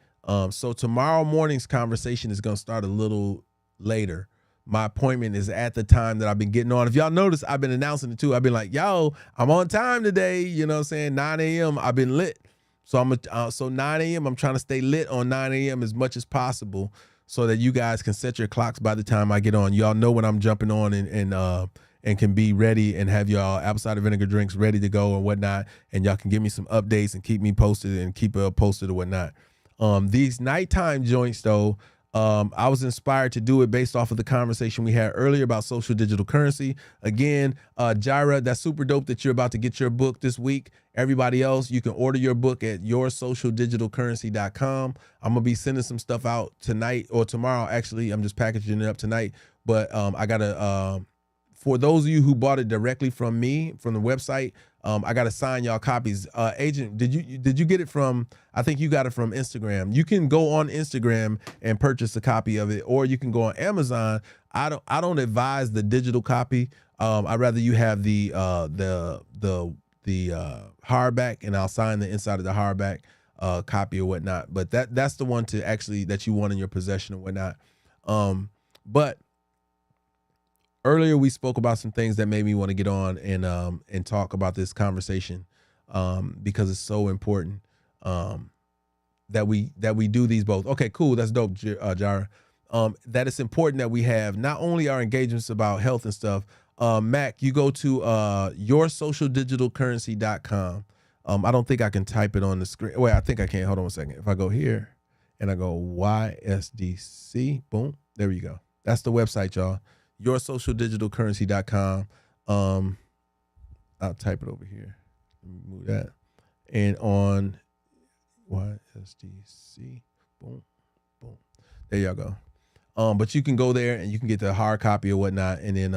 So tomorrow morning's conversation is going to start a little later. My appointment is at the time that I've been getting on. If y'all notice, I've been announcing it too. I've been like, yo, I'm on time today. You know what I'm saying? 9 a.m. I've been lit. So 9 a.m. I'm trying to stay lit on 9 a.m. as much as possible so that you guys can set your clocks by the time I get on. Y'all know when I'm jumping on and can be ready and have y'all apple cider vinegar drinks ready to go and whatnot. And y'all can give me some updates and keep me posted and keep posted or whatnot. These nighttime joints though, I was inspired to do it based off of the conversation we had earlier about social digital currency. Again, Jaira, that's super dope that you're about to get your book this week. Everybody else, you can order your book at yoursocialdigitalcurrency.com. I'm going to be sending some stuff out tonight or tomorrow. Actually, I'm just packaging it up tonight. But I got to, for those of you who bought it directly from me, from the website, I got to sign y'all copies. Agent, did you get it from, I think you got it from Instagram. You can go on Instagram and purchase a copy of it, or you can go on Amazon. I don't advise the digital copy. I'd rather you have the hardback, and I'll sign the inside of the hardback copy or whatnot. But that's the one that you want in your possession or whatnot. But earlier we spoke about some things that made me want to get on and talk about this conversation because it's so important that we do these both. Okay, cool. That's dope, Jara. That it's important that we have not only our engagements about health and stuff. Mac, you go to yoursocialdigitalcurrency.com. I don't think I can type it on the screen. Wait, I think I can. Hold on a second. If I go here and I go YSDC. Boom. There you go. That's the website, y'all. yoursocialdigitalcurrency.com. I'll type it over here. Let me move that. And on YSDC. Boom. Boom. There y'all go. But you can go there and you can get the hard copy or whatnot, and then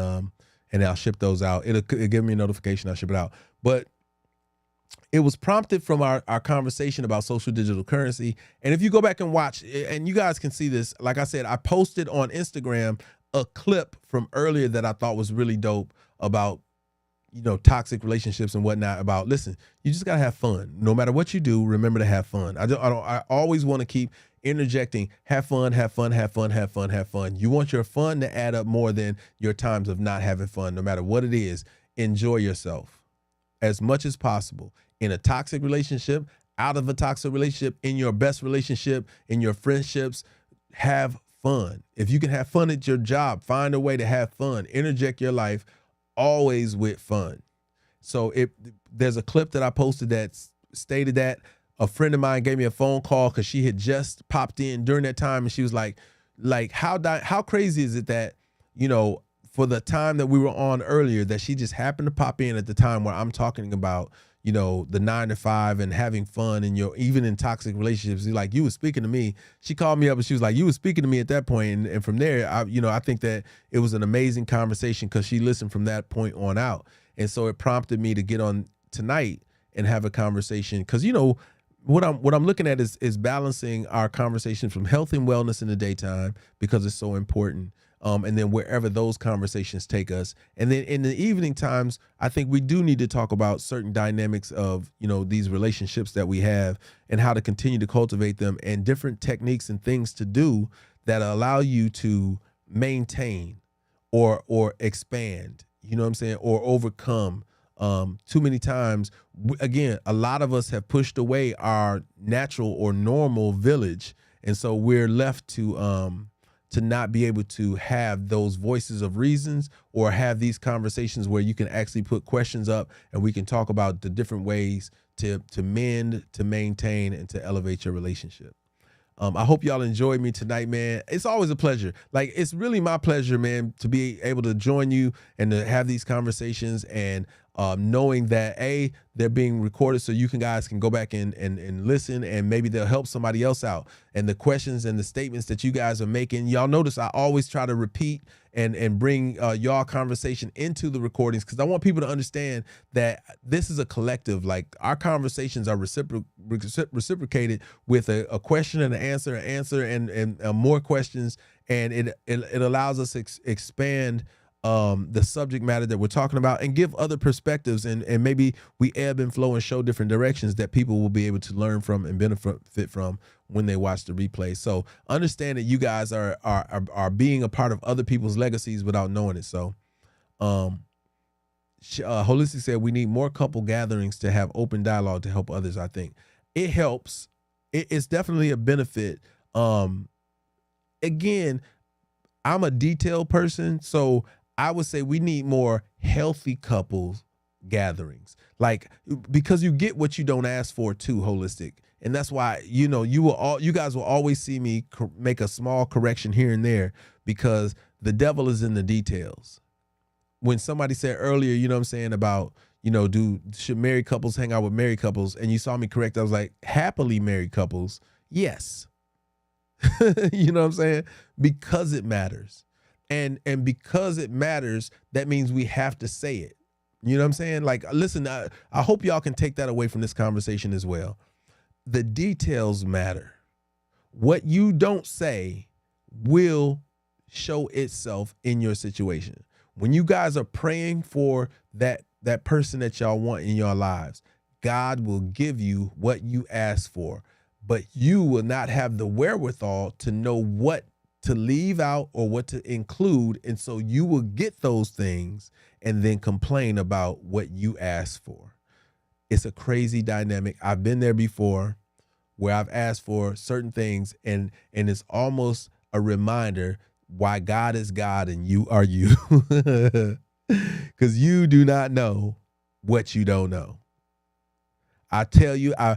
I'll ship those out. It'll give me a notification. I'll ship it out. But it was prompted from our conversation about social digital currency. And if you go back and watch, and you guys can see this, like I said, I posted on Instagram a clip from earlier that I thought was really dope about, toxic relationships and whatnot. About, listen, you just gotta have fun. No matter what you do, remember to have fun. I always want to keep interjecting, have fun, have fun, have fun, have fun, have fun. You want your fun to add up more than your times of not having fun. No matter what it is, enjoy yourself as much as possible. In a toxic relationship, out of a toxic relationship, in your best relationship, in your friendships, have fun. If you can have fun at your job, find a way to have fun. Interject your life always with fun. So there's a clip that I posted that stated that. A friend of mine gave me a phone call because she had just popped in during that time, and she was like how crazy is it that, for the time that we were on earlier, that she just happened to pop in at the time where I'm talking about, the 9 to 5 and having fun, and even in toxic relationships. Like, you were speaking to me. She called me up and she was like, you were speaking to me at that point. And from there, I think that it was an amazing conversation because she listened from that point on out. And so it prompted me to get on tonight and have a conversation because, what I'm looking at is balancing our conversations from health and wellness in the daytime, because it's so important. And then wherever those conversations take us. And then in the evening times, I think we do need to talk about certain dynamics of, these relationships that we have and how to continue to cultivate them, and different techniques and things to do that allow you to maintain or expand, or overcome. Too many times, again, a lot of us have pushed away our natural or normal village. And so we're left to not be able to have those voices of reasons, or have these conversations where you can actually put questions up and we can talk about the different ways to mend, to maintain, and to elevate your relationship. I hope y'all enjoyed me tonight, man. It's always a pleasure. Like, it's really my pleasure, man, to be able to join you and to have these conversations, and knowing that they're being recorded so you guys can go back and listen, and maybe they'll help somebody else out. And the questions and the statements that you guys are making, y'all notice I always try to repeat and bring y'all conversation into the recordings, because I want people to understand that this is a collective. Like, our conversations are reciprocated with a question and an answer, and more questions, and it allows us to expand the subject matter that we're talking about, and give other perspectives, and maybe we ebb and flow and show different directions that people will be able to learn from and benefit from when they watch the replay. So understand that you guys are being a part of other people's legacies without knowing it. So Holistic said we need more couple gatherings to have open dialogue to help others. I think it helps. It's definitely a benefit. Again, I'm a detailed person, so I would say we need more healthy couples gatherings, like, because you get what you don't ask for too, Holistic. And that's why, you guys will always see me make a small correction here and there, because the devil is in the details. When somebody said earlier, about, should married couples hang out with married couples? And you saw me correct. I was like, happily married couples. Yes. You know what I'm saying? Because it matters. And because it matters, that means we have to say it. You know what I'm saying? Like, listen, I hope y'all can take that away from this conversation as well. The details matter. What you don't say will show itself in your situation. When you guys are praying for that person that y'all want in your lives, God will give you what you ask for, but you will not have the wherewithal to know what to leave out or what to include. And so you will get those things and then complain about what you asked for. It's a crazy dynamic. I've been there before, where I've asked for certain things, and it's almost a reminder why God is God and you are you. Because you do not know what you don't know. I tell you, I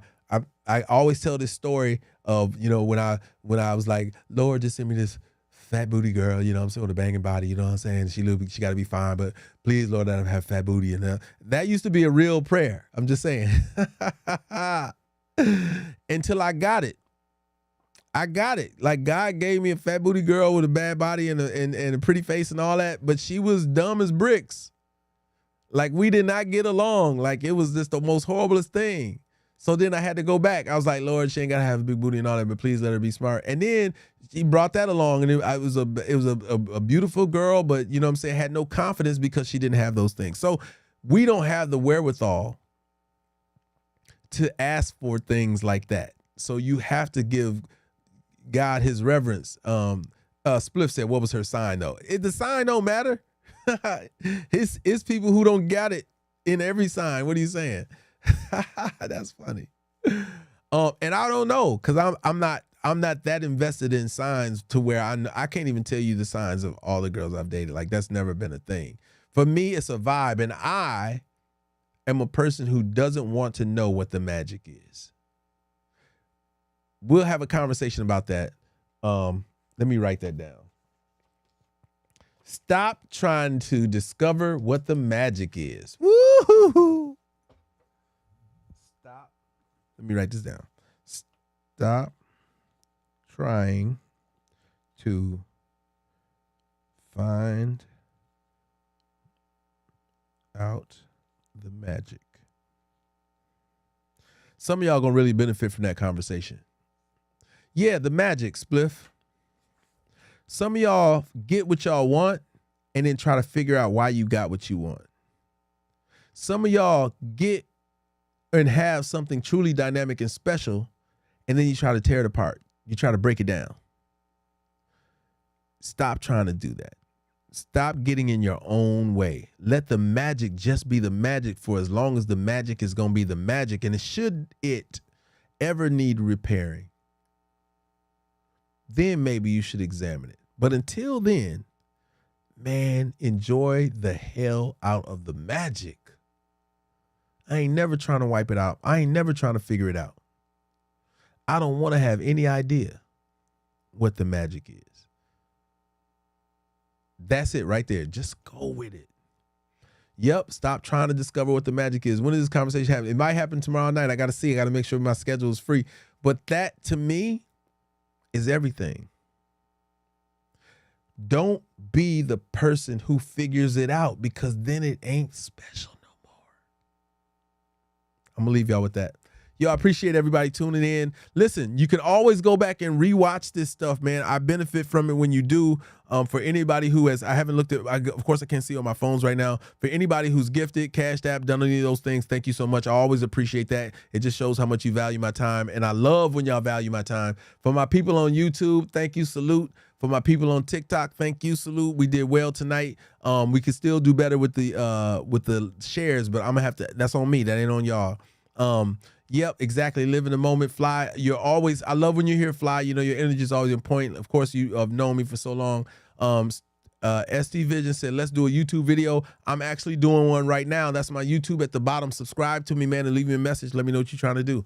always tell this story of, you know, when I was like, Lord, just send me this fat booty girl, you know what I'm saying, with a banging body, you know what I'm saying? She got to be fine, but please, Lord, let her have fat booty. And that used to be a real prayer. I'm just saying. Until I got it. Like, God gave me a fat booty girl with a bad body and a pretty face and all that, but she was dumb as bricks. Like, we did not get along. Like, it was just the most horriblest thing. So then I had to go back. I was like, Lord, she ain't gotta have a big booty and all that, but please let her be smart. And then she brought that along, and it was a beautiful girl, but you know what I'm saying, had no confidence because she didn't have those things. So we don't have the wherewithal to ask for things like that. So you have to give God his reverence. Spliff said, what was her sign though? The sign don't matter. It's people who don't got it in every sign. What are you saying? That's funny. And I don't know, because I'm not that invested in signs to where I can't even tell you the signs of all the girls I've dated. Like, that's never been a thing. For me, it's a vibe, and I am a person who doesn't want to know what the magic is. We'll have a conversation about that. Let me write that down. Stop trying to discover what the magic is. Woo-hoo-hoo. Stop. Let me write this down. Stop trying to find out the magic. Some of y'all gonna really benefit from that conversation. Yeah, the magic, Spliff. Some of y'all get what y'all want and then try to figure out why you got what you want. Some of y'all get and have something truly dynamic and special, and then you try to tear it apart. You try to break it down. Stop trying to do that. Stop getting in your own way. Let the magic just be the magic for as long as the magic is going to be the magic. And should it ever need repairing, then maybe you should examine it. But until then, man, enjoy the hell out of the magic. I ain't never trying to wipe it out. I ain't never trying to figure it out. I don't want to have any idea what the magic is. That's it right there. Just go with it. Yep. Stop trying to discover what the magic is. When does this conversation happen? It might happen tomorrow night. I got to see. I got to make sure my schedule is free. But that, to me, is everything. Don't be the person who figures it out, because then it ain't special no more. I'm going to leave y'all with that. Yo, I appreciate everybody tuning in. Listen, you can always go back and rewatch this stuff, man. I benefit from it when you do. For anybody who has, I haven't looked at, of course I can't see on my phones right now. For anybody who's gifted, cashed app, done any of those things, thank you so much. I always appreciate that. It just shows how much you value my time. And I love when y'all value my time. For my people on YouTube, thank you, salute. For my people on TikTok, thank you, salute. We did well tonight. We could still do better with the shares, but I'm gonna have to, that's on me. That ain't on y'all. Yep, exactly. Live in the moment. Fly. You're always, I love when you're here, Fly. You know, your energy is always on point. Of course, you have known me for so long. ST Vision said, let's do a YouTube video. I'm actually doing one right now. That's my YouTube at the bottom. Subscribe to me, man, and leave me a message. Let me know what you're trying to do.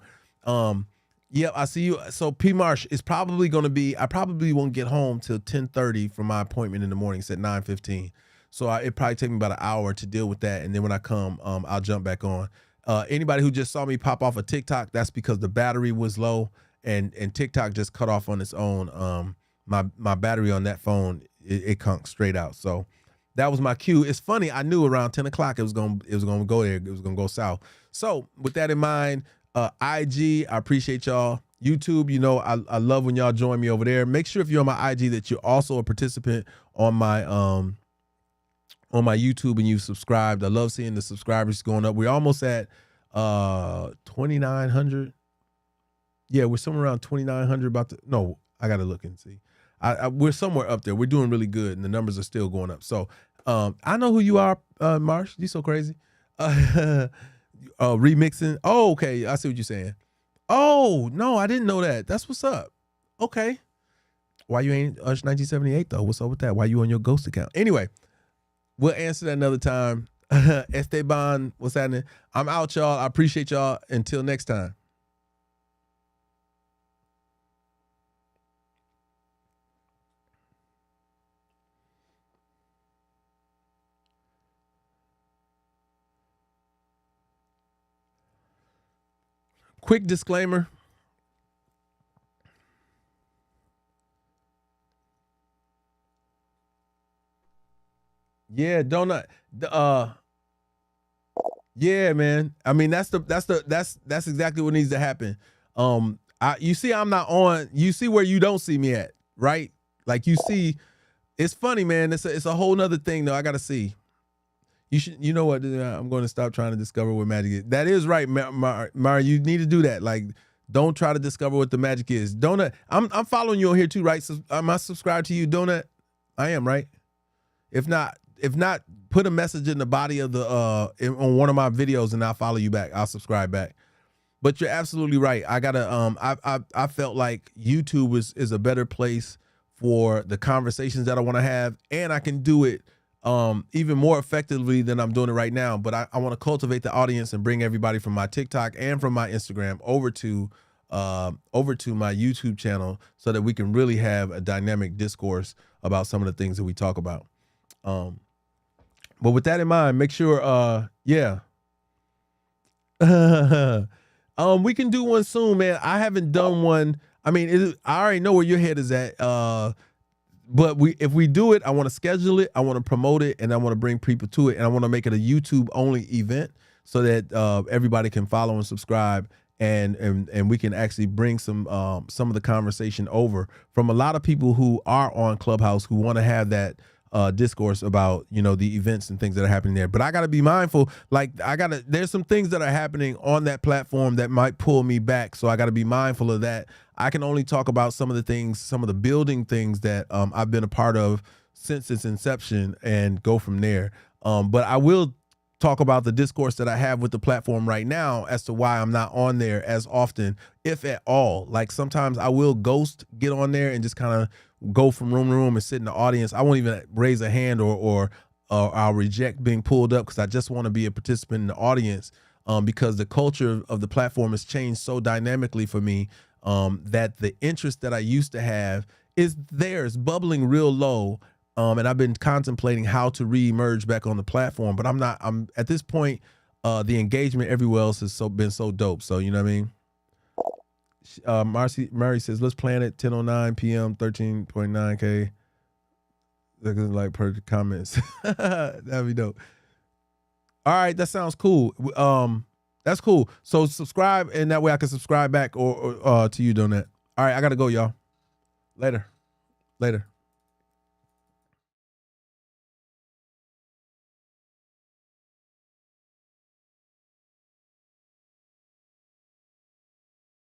Yep, I see you. So P Marsh is probably going to be, I probably won't get home till 10:30 for my appointment in the morning. It's at 9:15. So it probably take me about an hour to deal with that. And then when I come, I'll jump back on. Anybody who just saw me pop off of TikTok, that's because the battery was low and TikTok just cut off on its own. My battery on that phone, it conked straight out. So that was my cue. It's funny. I knew around 10 o'clock it was gonna go there. It was gonna go south. So with that in mind, IG, I appreciate y'all. YouTube, you know, I love when y'all join me over there. Make sure if you're on my IG that you're also a participant on my YouTube and you subscribed. I love seeing the subscribers going up. We're almost at 2,900. Yeah, we're somewhere around 2,900. No, I gotta look and see. We're somewhere up there. We're doing really good, and the numbers are still going up. So I know who you are, Marsh. You so crazy. Remixing. Oh, okay. I see what you're saying. Oh no, I didn't know that. That's what's up. Okay. Why you ain't 1978 though? What's up with that? Why you on your ghost account? Anyway. We'll answer that another time. Esteban, what's happening? I'm out, y'all. I appreciate y'all. Until next time. Quick disclaimer. Yeah, donut. Yeah, man. I mean, that's exactly what needs to happen. You see, I'm not on. You see where you don't see me at, right? Like you see, it's funny, man. It's a whole nother thing, though. I gotta see. You know what? I'm going to stop trying to discover what magic is. That is right, Mara. You need to do that. Like, don't try to discover what the magic is. Donut. I'm following you on here too, right? So am I subscribed to you, Donut? I am, right? If not, put a message in the body of the on one of my videos, and I'll follow you back. I'll subscribe back. But you're absolutely right. I gotta I felt like YouTube is a better place for the conversations that I want to have, and I can do it even more effectively than I'm doing it right now. But I want to cultivate the audience and bring everybody from my TikTok and from my Instagram over to my YouTube channel so that we can really have a dynamic discourse about some of the things that we talk about. But with that in mind, make sure we can do one soon, man. I haven't done one. I mean, I already know where your head is at. But if we do it, I want to schedule it, I want to promote it, and I want to bring people to it, and I want to make it a YouTube only event so that everybody can follow and subscribe, and we can actually bring some of the conversation over from a lot of people who are on Clubhouse who want to have that discourse about, you know, the events and things that are happening there. But I got to be mindful. Like there's some things that are happening on that platform that might pull me back. So I got to be mindful of that. I can only talk about some of the things, some of the building things that I've been a part of since its inception and go from there. But I will talk about the discourse that I have with the platform right now as to why I'm not on there as often, if at all. Like sometimes I will get on there and just kind of go from room to room and sit in the audience. I won't even raise a hand or I'll reject being pulled up because I just want to be a participant in the audience, because the culture of the platform has changed so dynamically for me, that the interest that I used to have is there. It's bubbling real low. And I've been contemplating how to re-emerge back on the platform, but I'm at this point, the engagement everywhere else has been so dope. So, you know what I mean? Mary says, let's plan it 10:09 p.m., 13.9K. Like per comments. That'd be dope. All right. That sounds cool. That's cool. So subscribe, and that way I can subscribe back or to you, Donut. All right. I got to go, y'all. Later.